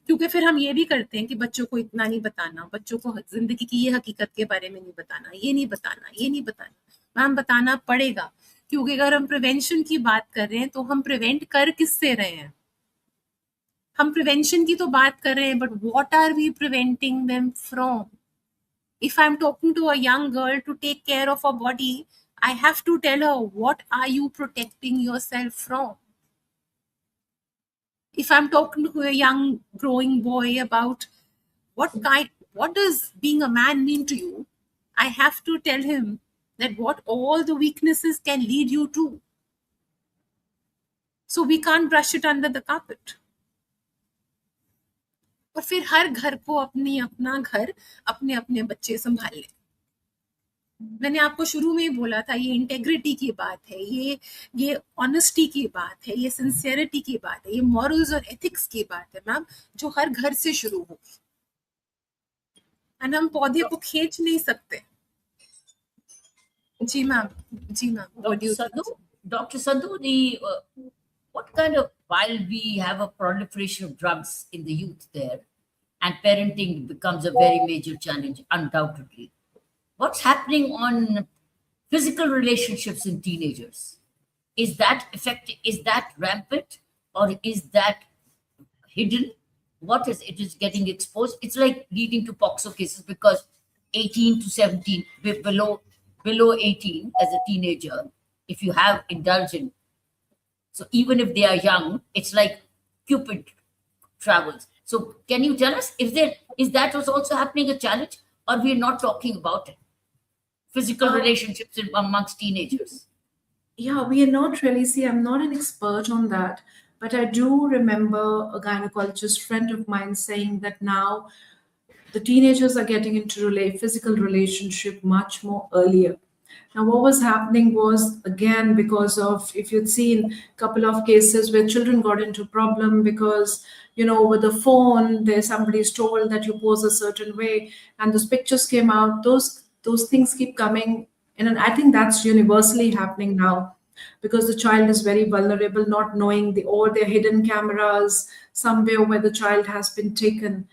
क्योंकि फिर हम ये भी करते हैं कि बच्चों को इतना नहीं बताना, बच्चों को जिंदगी की ये हकीकत के बारे में नहीं बताना, ये नहीं बताना, ये नहीं बताना। मैम बताना पड़ेगा, क्योंकि अगर हम प्रिवेंशन की बात कर रहे हैं तो हम प्रिवेंट कर किससे रहे हैं? हम प्रिवेंशन की तो बात कर रहे हैं, but what are we preventing them from? If I'm talking to a young girl to take care of her body, I have to tell her, what are you protecting yourself from? If I'm talking to a young growing boy about what does being a man mean to you, I have to tell him that what all the weaknesses can lead you to. So we can't brush it under the carpet. और फिर हर घर को अपना घर अपने अपने बच्चे संभाल ले। मैंने आपको शुरू में ही बोला था, ये इंटेग्रिटी की बात है, ये ऑनेस्टी की बात है, ये सिंसियरिटी की बात है, ये मॉरल्स और एथिक्स की बात है मैम, जो हर घर से शुरू होगी। एंड हम पौधे को खींच नहीं सकते। जी मैम, जी ma'am. Dr. Sandhu, what kind of, while we have a proliferation of drugs in the youth there, and parenting becomes a very major challenge, undoubtedly, what's happening on physical relationships in teenagers? Is that effective? Is that rampant, or is that hidden? What is it? Is getting exposed? It's like leading to POXO cases because 18 to 17, below 18 as a teenager, if you have indulgent. So even if they are young, it's like Cupid travels. So can you tell us if that was also happening a challenge, or we're not talking about it? Physical relationships amongst teenagers. Yeah, we are not really, see, I'm not an expert on that, but I do remember a gynecologist friend of mine saying that now the teenagers are getting into physical relationship much more earlier. Now, what was happening was, again, because of, if you'd seen a couple of cases where children got into problem because, over the phone, somebody's told that you pose a certain way, and those pictures came out, those things keep coming. And I think that's universally happening now because the child is very vulnerable, not knowing or their hidden cameras somewhere where the child has been taken.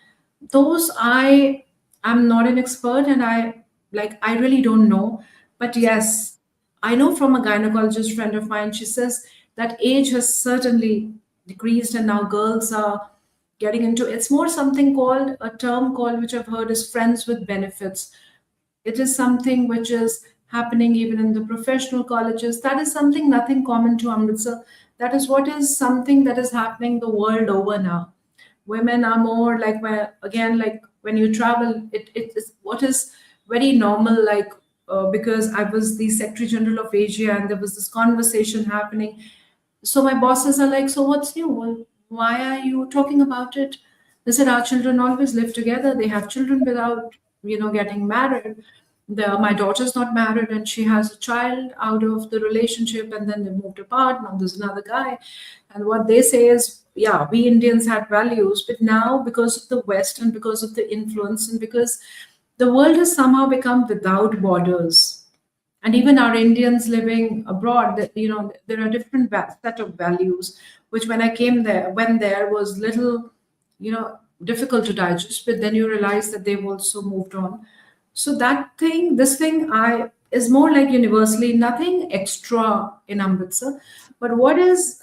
Those I'm not an expert, and I really don't know. But yes, I know from a gynecologist friend of mine, she says that age has certainly decreased and now girls are getting into, it's more something called, a term called, which I've heard is friends with benefits. It is something which is happening even in the professional colleges. That is something nothing common to Amritsar. That is what is something that is happening the world over now. Women are more like, when you travel, it is what is very normal, because I was the Secretary General of Asia and there was this conversation happening. So my bosses are like, so what's new? Well, why are you talking about it? They said, our children always live together. They have children without, getting married. My daughter's not married and she has a child out of the relationship, and then they moved apart. Now there's another guy. And what they say is, yeah, we Indians had values, but now because of the West and because of the influence and because the world has somehow become without borders, and even our Indians living abroad, there are different set of values, which when I went there was little, difficult to digest, but then you realize that they've also moved on. So this thing is more like universally, nothing extra in Amritsar. But what is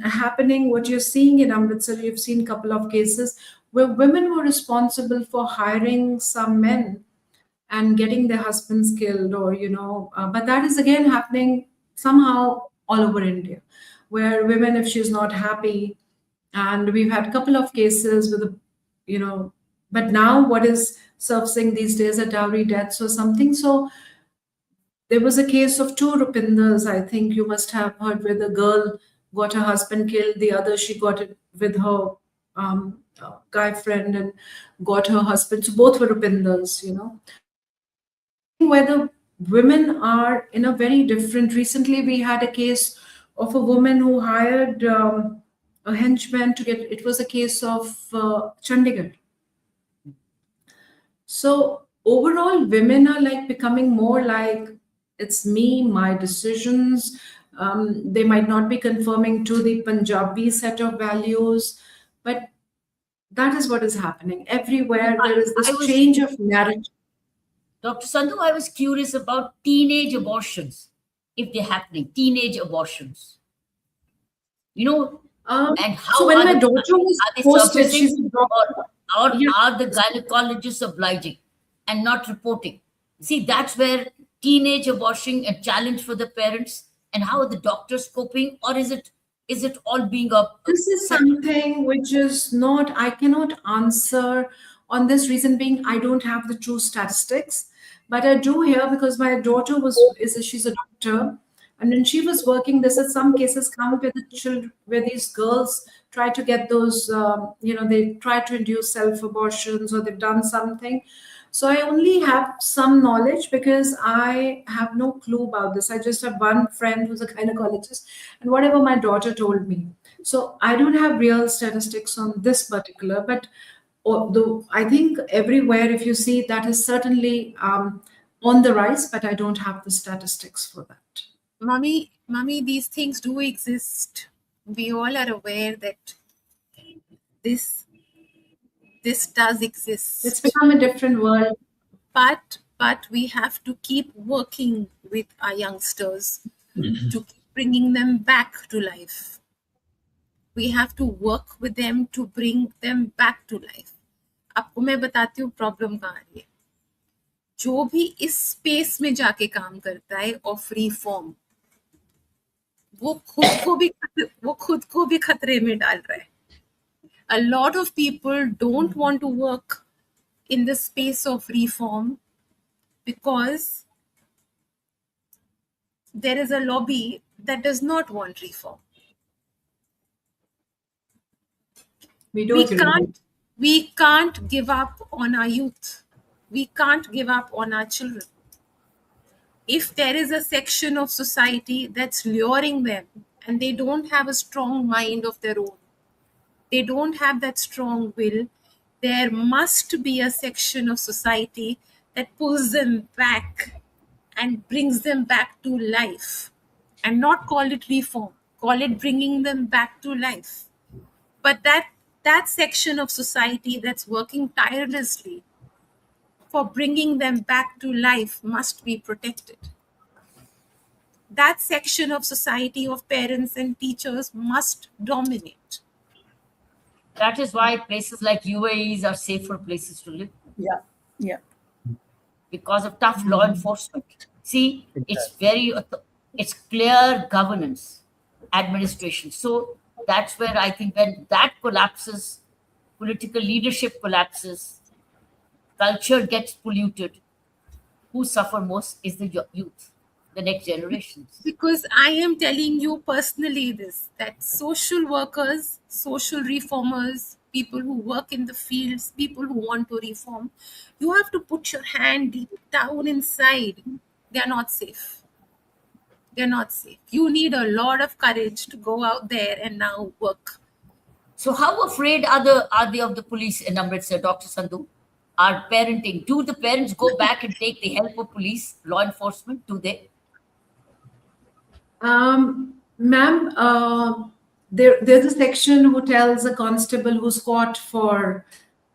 happening, what you're seeing in Amritsar, you've seen a couple of cases where women were responsible for hiring some men, and getting their husbands killed, or but that is again happening somehow all over India, where women, if she's not happy, and we've had a couple of cases with but now what is surfacing these days are dowry deaths or something. So there was a case of two Rupinders, I think you must have heard, where the girl got her husband killed, the other, she got it with her guy friend and got her husband. So both were Rupinders, Where the women are in a very different. Recently, we had a case of a woman who hired a henchman to get. It was a case of Chandigarh. So overall, women are like becoming more like, it's me, my decisions. They might not be conforming to the Punjabi set of values, but that is what is happening everywhere. There is I this was- change of narrative. Dr. Sandhu, I was curious about teenage abortions, if they're happening, teenage abortions. And how So when are my the- daughter was are they posted, surfacing, she's a doctor. or Yeah. are the gynecologists obliging and not reporting? See, that's where teenage abortion a challenge for the parents, and how are the doctors coping, or is it all being up? This is something which is not, I cannot answer on this, reason being I don't have the true statistics, but I do hear, because my daughter she's a doctor, and when she was working, this is some cases come where the children, where these girls try to get those, they try to induce self-abortions, or they've done something. So I only have some knowledge because I have no clue about this. I just have one friend who's a gynecologist, and whatever my daughter told me. So I don't have real statistics on this particular, but although I think everywhere, if you see, that is certainly on the rise, but I don't have the statistics for that. Mommy, these things do exist. We all are aware that this does exist. It's become a different world. But we have to keep working with our youngsters to keep bringing them back to life. We have to work with them to bring them back to life. आपको मैं बताती हूँ problem कहाँ आ रही है. जो भी इस स्पेस में जाके काम करता है ऑफ रिफॉर्म, वो खुद को भी खतरे में डाल रहा है. A lot of people don't want to work in the space of reform because there is a lobby that does not want reform. We can't give up on our youth. We can't give up on our children. If there is a section of society that's luring them and they don't have a strong mind of their own, they don't have that strong will, there must be a section of society that pulls them back and brings them back to life. And not call it reform, call it bringing them back to life. But that section of society that's working tirelessly for bringing them back to life must be protected. That section of society of parents and teachers must dominate. That is why places like UAEs are safer places to live, Yeah. because of tough law enforcement. See, it's clear governance, administration. So that's where I think when that collapses, political leadership collapses, culture gets polluted, who suffer most is the youth, the next generations. Because I am telling you personally this, that social workers, social reformers, people who work in the fields, people who want to reform, you have to put your hand deep down inside. They're not safe. They're not safe. You need a lot of courage to go out there and now work. So how afraid are they of the police in Amritsar, Dr. Sandhu? Are parenting, do the parents go back and take the help of police, law enforcement? Do they? Ma'am, there's a section who tells a constable who's caught for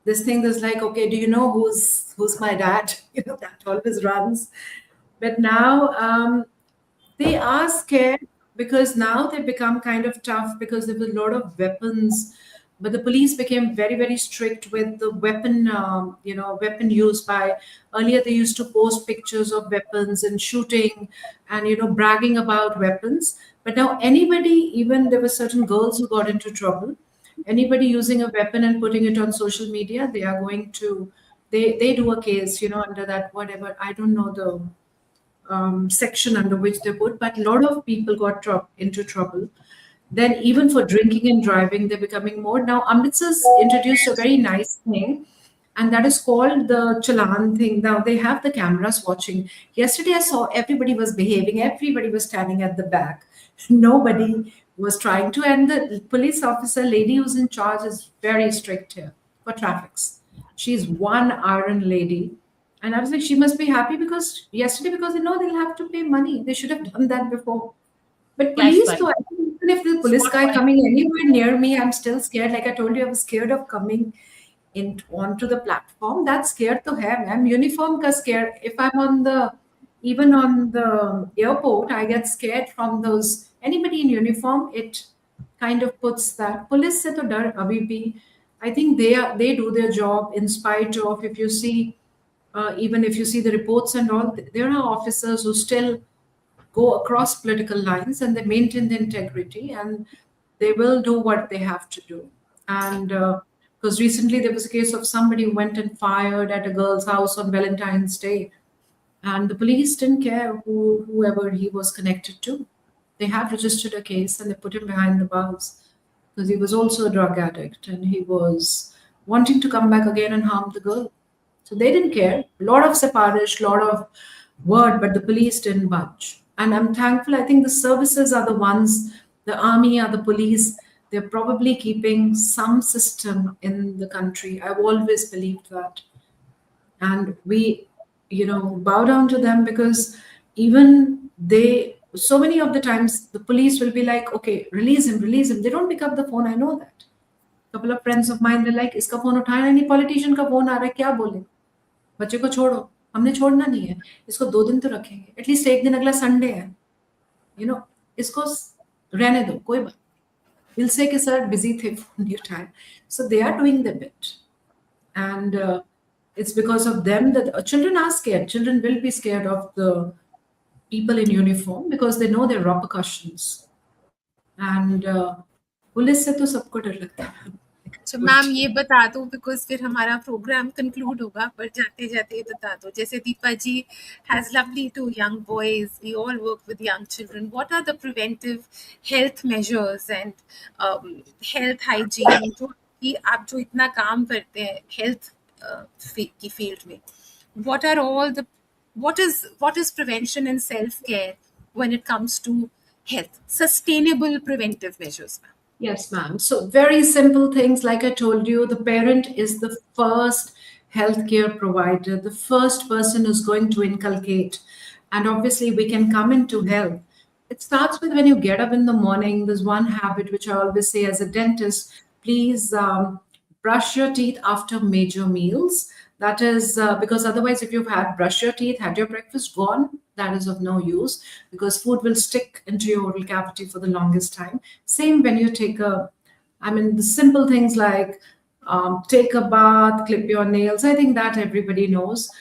this thing. There's like, okay, do you know who's my dad? That always runs. But now they are scared because now they become kind of tough because there was a lot of weapons but the police became very, very strict with the weapon, weapon use. By earlier, they used to post pictures of weapons and shooting, and bragging about weapons. But now, anybody, even there were certain girls who got into trouble. Anybody using a weapon and putting it on social media, they are going to they do a case, under that, whatever, I don't know the section under which they put, but a lot of people got into trouble. Then even for drinking and driving, they're becoming more. Now, Amritsar's introduced a very nice thing, and that is called the Chalan thing. Now they have the cameras watching. Yesterday, I saw everybody was behaving. Everybody was standing at the back. Nobody was trying to. And the police officer lady who's in charge is very strict here for traffics. She's one iron lady. And I was like, she must be happy because yesterday, because they'll have to pay money. They should have done that before. But That's police, right. though, I think even if the police guy coming anywhere near me, I'm still scared. Like I told you, I was scared of coming onto the platform. That's scared to have. I'm uniform ka scared. If I'm even on the airport, I get scared from those. Anybody in uniform, it kind of puts that. Police se to dar abhi bhi. I think they do their job in spite of, if you see, even if you see the reports and all, there are officers who still go across political lines and they maintain the integrity and they will do what they have to do. And because recently there was a case of somebody who went and fired at a girl's house on Valentine's Day, and the police didn't care whoever he was connected to. They have registered a case and they put him behind the bars because he was also a drug addict and he was wanting to come back again and harm the girl. So they didn't care. A lot of separish, lot of word, but the police didn't budge. And I'm thankful. I think the services are the ones, the army are the police. They're probably keeping some system in the country. I've always believed that. And we, bow down to them because even so many of the times the police will be like, okay, release him. They don't pick up the phone. I know that. Couple of friends of mine, they're like, iska phone uthaya nahi, politician ka phone aa raha hai, kya bole? बच्चे को छोड़ो, हमने छोड़ना नहीं है, इसको 2 दिन तो रखेंगे, एटलीस्ट एक दिन अगला संडे है, इसको रहने दो, कोई बात. We'll say कि सर busy थे, phone नहीं उठाया. So they are doing their bit, and it's because of them that children are scared. Children will be scared of the people in uniform because they know their repercussions. And police से तो सबको डर लगता है. So ma'am ये बता दो because फिर हमारा प्रोग्राम कंक्लूड होगा, पर जाते जाते बता दो, जैसे दीपा जी has lovely 2 young boys, we all work with young children, what are the preventive health measures and health hygiene कि आप जो इतना काम करते हैं health की field में, what is prevention and self care when it comes to health, sustainable preventive measures? Yes, ma'am. So very simple things. Like I told you, the parent is the first healthcare provider, the first person who's going to inculcate. And obviously we can come into health. It starts with when you get up in the morning. There's one habit which I always say as a dentist, please brush your teeth after major meals. That is because otherwise, if you've brushed your teeth, had your breakfast, gone, that is of no use because food will stick into your oral cavity for the longest time. Same when you take the simple things like take a bath, clip your nails. I think that everybody knows.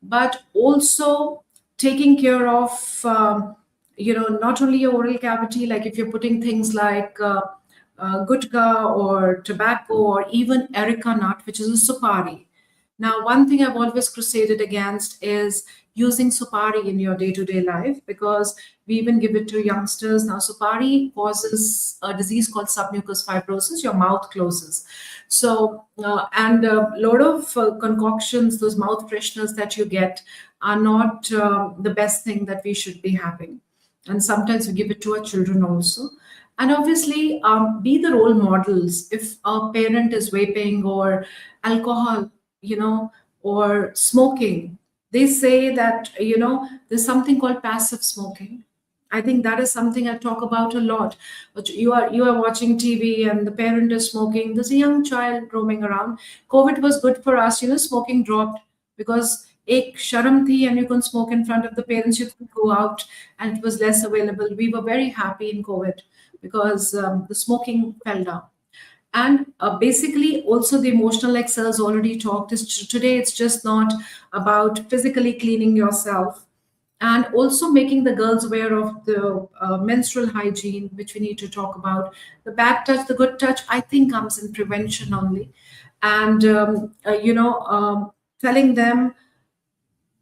But also taking care of, not only your oral cavity, like if you're putting things like gutka or tobacco or even erica nut, which is a supari. Now, one thing I've always crusaded against is using supari in your day-to-day life because we even give it to youngsters. Now, supari causes a disease called submucous fibrosis. Your mouth closes. So, and a lot of concoctions, those mouth fresheners that you get are not the best thing that we should be having. And sometimes we give it to our children also. And obviously, be the role models. If a parent is vaping or alcohol, or smoking, they say that, there's something called passive smoking. I think that is something I talk about a lot. But you are watching TV and the parent is smoking. There's a young child roaming around. COVID was good for us. Smoking dropped because ek sharam thi and you couldn't smoke in front of the parents. You could go out and it was less available. We were very happy in COVID because the smoking fell down. And basically also the emotional, like Sir's already talked, is today it's just not about physically cleaning yourself, and also making the girls aware of the menstrual hygiene, which we need to talk about. The bad touch, the good touch, I think comes in prevention only. And telling them,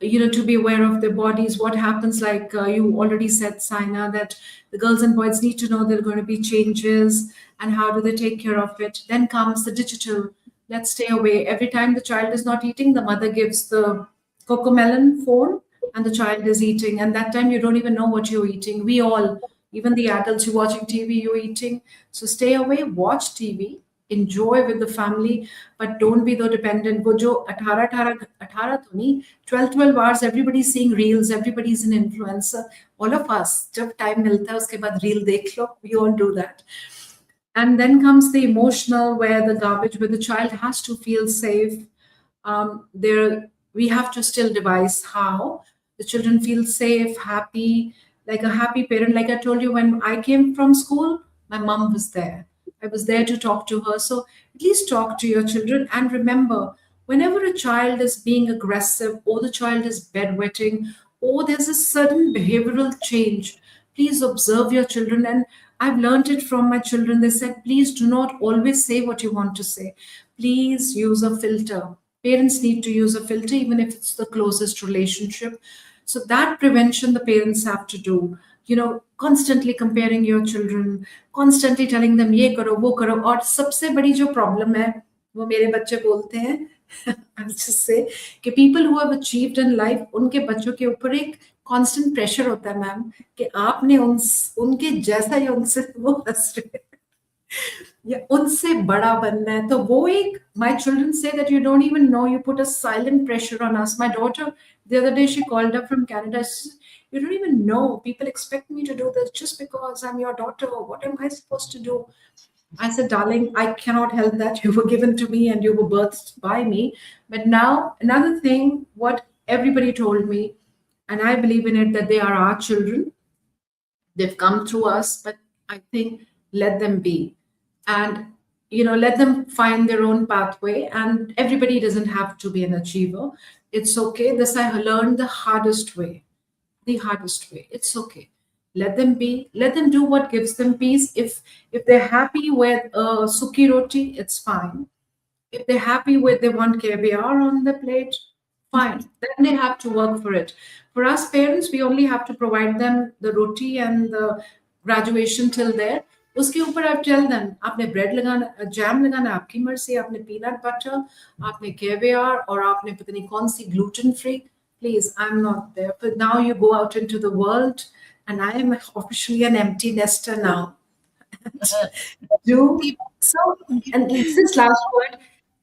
to be aware of their bodies, what happens, like you already said, Saina, that the girls and boys need to know there are going to be changes, and how do they take care of it. Then comes the digital. Let's stay away. Every time the child is not eating, the mother gives the Cocomelon phone, and the child is eating, and that time you don't even know what you're eating. We all, even the adults, you're watching TV, you're eating. So stay away, watch TV, enjoy with the family, but don't be the dependent. वो जो 18 तो नहीं, 12 hours everybody's seeing reels, everybody's an influencer. All of us, जब time मिलता है उसके बाद reel देख लो. We all do that. And then comes the emotional, where the garbage, where the child has to feel safe. There we have to still devise how the children feel safe, happy, like a happy parent. Like I told you, when I came from school, my mom was there. I was there to talk to her. So at least talk to your children, and remember, whenever a child is being aggressive, or the child is bedwetting, or there's a sudden behavioral change, please observe your children. And I've learned it from my children. They said, please do not always say what you want to say. Please use a filter. Parents need to use a filter, even if it's the closest relationship. So that prevention the parents have to do. Constantly comparing your children, constantly telling them ये करो वो करो. और सबसे बड़ी जो problem है, वो मेरे बच्चे बोलते हैं, I'll just say, कि people who have achieved in life, उनके बच्चों के ऊपर एक constant pressure होता है मैम, कि आपने उनके जैसा या उनसे वो हंस रहे या उनसे बड़ा बनना है. तो वो एक, my children say that you don't even know, you put a silent pressure on us. My daughter, the other day, she called up from Canada. She said, you don't even know, people expect me to do this just because I'm your daughter. What am I supposed to do? I said, darling, I cannot help that. You were given to me and you were birthed by me. But now, another thing, what everybody told me, and I believe in it, that they are our children. They've come through us, but I think let them be. And let them find their own pathway. And everybody doesn't have to be an achiever. It's okay. This I learned the hardest way. It's okay. Let them be. Let them do what gives them peace. If they're happy with suki roti, it's fine. If they're happy with, they want caviar on the plate, fine. Then they have to work for it. For us parents, we only have to provide them the roti and the graduation till there. उसके ऊपर आप tell them, आपने bread लगाना, jam लगाना आपकी मर्जी, आपने peanut butter, आपने caviar, और आपने पता नहीं कौन सी gluten free. Please, I'm not there. But now you go out into the world, and I am officially an empty nester now. And this last word,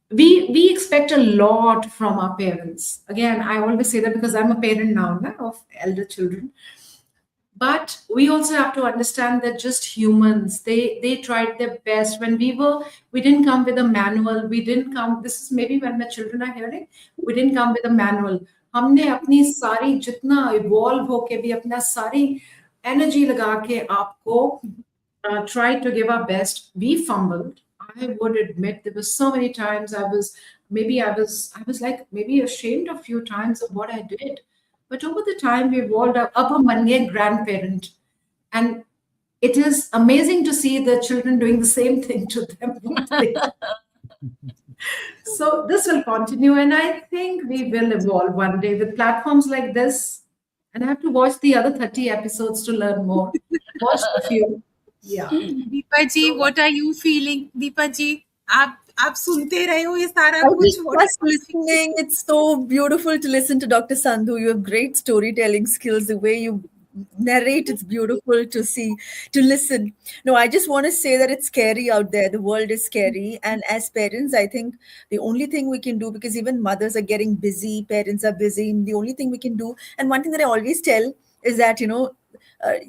we expect a lot from our parents. Again, I always say that because I'm a parent now of elder children. But we also have to understand that just humans, they tried their best. When we didn't come with a manual. We didn't come, this is maybe when my children are hearing, we didn't come with a manual. हमने अपनी सारी जितना evolve होके भी अपना सारी energy लगा के आपको try to give our best. We fumbled. I would admit there were so many times I was like maybe ashamed a few times of what I did. But over the time we evolved up a Manye grandparent. And it is amazing to see the children doing the same thing to them. So this will continue, and I think we will evolve one day with platforms like this. And I have to watch the other 30 episodes to learn more. Watch a few. Yeah. Deepa ji, what are you feeling? Deepa जी, आप सुनते रहे हो ये सारा I कुछ? was just listening. It's so beautiful to listen to Dr. Sandhu. You have great storytelling skills. The way you narrate, it's beautiful to see, to listen. No, I just want to say that it's scary out there. The world is scary. And as parents, I think the only thing we can do, because even mothers are getting busy, parents are busy, the only thing we can do, and one thing that I always tell is that,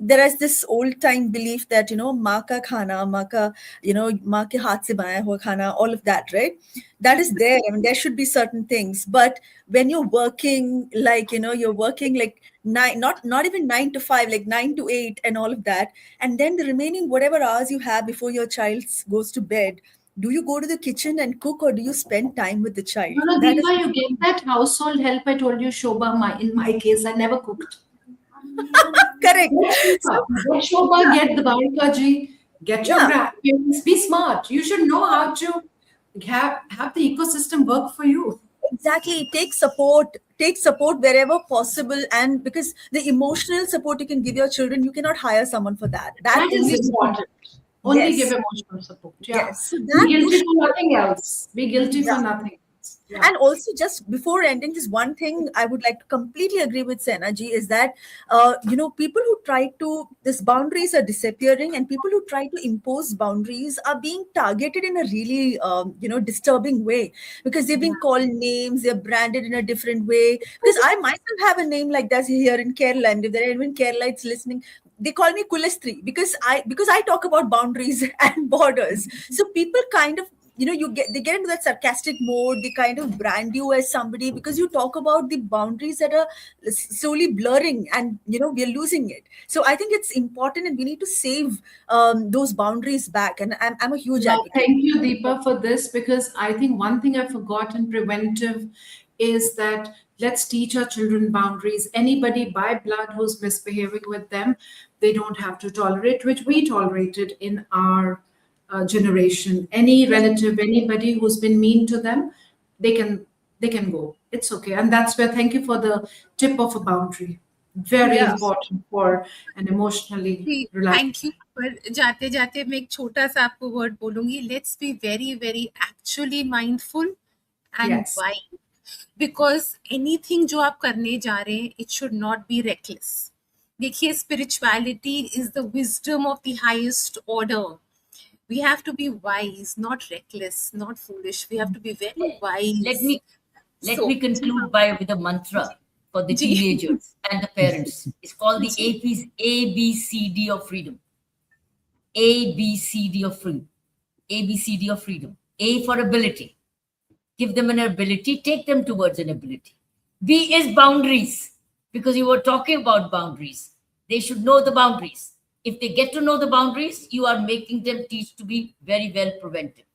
there is this old time belief that, maa ka khana, maa ke haath se banaya hua khana, all of that, right? That is there. I mean, there should be certain things. But when you're working, like, you're working like not even 9 to 5, like 9 to 8 and all of that. And then the remaining whatever hours you have before your child goes to bed, do you go to the kitchen and cook, or do you spend time with the child? You know, That is Deepa, you get that household help. I told you, Shobha, in my case, I never cooked. correct. Get Shobha, get the Barikaji, get your Yeah. grandparents. Be smart. You should know how to have the ecosystem work for you. Exactly. Take support wherever possible. And because the emotional support you can give your children, you cannot hire someone for that. That is only- important. Only Yes. give emotional support. Yeah. Yes. So Be that you guilty should- for nothing else. Be guilty Yeah. for nothing else. Yeah. And also, just before ending, just one thing I would like to completely agree with Senaji is that, people who try to, these boundaries are disappearing, and people who try to impose boundaries are being targeted in a really, disturbing way, because they've been called names, they're branded in a different way. Because I myself have a name like that here in Kerala, and if there are even Keralites listening, they call me Kulastri because I talk about boundaries and borders. So people kind of, they get into that sarcastic mode. They kind of brand you as somebody because you talk about the boundaries that are slowly blurring, and we're losing it. So I think it's important, and we need to save those boundaries back. And I'm a huge Now, advocate. thank you, Deepa, for this, because I think one thing I forgot in preventive is that let's teach our children boundaries. Anybody by blood who's misbehaving with them, they don't have to tolerate, which we tolerated in our generation. Any relative, anybody who's been mean to them, they can go. It's okay. And that's where, thank you for the tip of a boundary. Very Yeah. important for an emotionally relaxed. Thank you. पर जाते जाते मैं एक छोटा सा आपको word बोलूंगी, let's be very very actually mindful and Yes. Wise, because anything जो आप करने जा रहे हैं it should not be reckless. देखिए, spirituality is the wisdom of the highest order. We have to be wise, not reckless, not foolish. We have to be very wise. Let So- me conclude with a mantra for the Ji. teenagers and the parents. It's called the ABCD of freedom. ABCD of freedom. ABCD of freedom. A for ability. Give them an ability, take them towards an ability. B is boundaries, because you were talking about boundaries. They should know the boundaries. If they get to know the boundaries, you are making them teach to be very well preventive.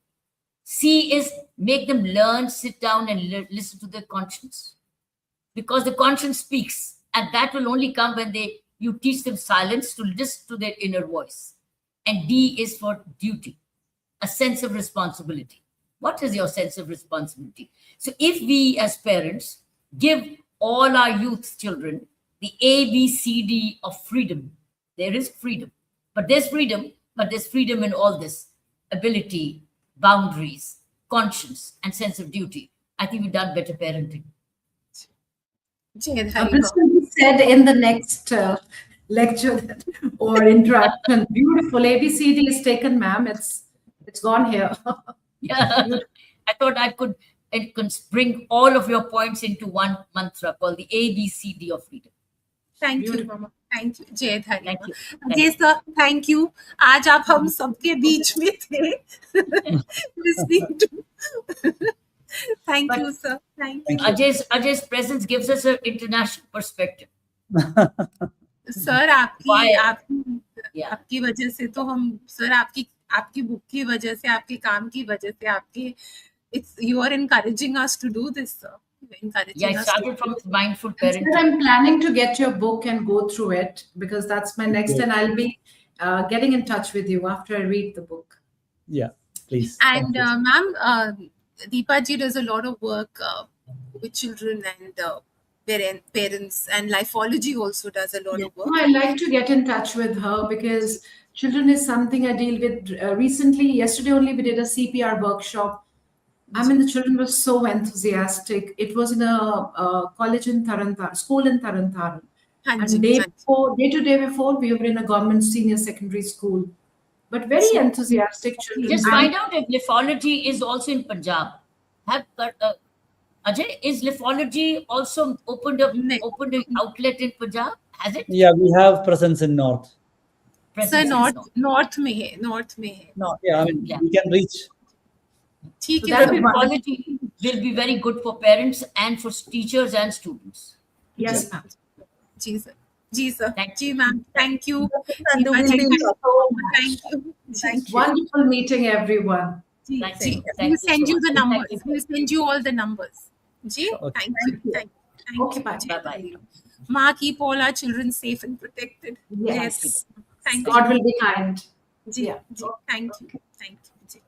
C is make them learn, sit down and listen to their conscience, because the conscience speaks, and that will only come when you teach them silence to listen to their inner voice. And D is for duty, a sense of responsibility. What is your sense of responsibility? So if we as parents give all our youth children the ABCD of freedom, there is freedom, but there's freedom in all this: ability, boundaries, conscience, and sense of duty. I think we've done better parenting. Jai Hari This will be said in the next lecture or interaction. Beautiful. ABCD is taken, ma'am. It's gone here. Yeah, I thought I could bring all of your points into one mantra called the ABCD of freedom. Thank you Beautiful. Mama, thank you जय धारी Thank you. Ajay sir, thank you. आज आप हम सबके बीच में थे listening to thank you sir, thank Thank you. Ajay's presence gives us an international perspective. You sir. Why? Yeah. आपकी वजह से तो हम सर, आपकी बुक की वजह से, आपके काम की वजह से, आपके you are encouraging us to do this, sir. You're encouraging Yeah, it us started from mindful Instead, parenting. I'm planning to get your book and go through it, because that's my next, Okay. and I'll be getting in touch with you after I read the book. Yeah, please. And Thank you. ma'am, Deepa ji does a lot of work with children and parents, and Lifeology also does a lot of work. I like to get in touch with her, because children is something I deal with. Recently, yesterday only, we did a CPR workshop. I mean, the children were so enthusiastic. It was in a college in Tarantaran, school in Tarantaran. हाँ And ji, day हाँ जी। to day before, we were in a government senior secondary school. But very enthusiastic children. Just And find out if Lifology is also in Punjab. Ajay, is Lifology also opened an outlet in Punjab? Has it? Yeah, we have presence in North. Sir Presence in north में है, north में है। Yeah, I mean, Yeah. we can reach. ठीक So है that sir. is Lifology will be very good for parents and for teachers and students. yes, ma'am. जी sir, जी sir, Thank जी ma'am, thank you. Sandhu, we'll be in touch. Thank you, thank you. Wonderful meeting everyone. Ji, Thank ji. you. We Thank will you send so you the much. numbers. Thank We will send you all the numbers. Ji, Okay. thank you. Thank Okay, you. bye. Ji, Bye-bye. thank you. Ma, keep all our children safe and protected. Yes. Yes. Thank you. God will be kind. Ji, Yeah. ji. Thank you. Thank you. Ji.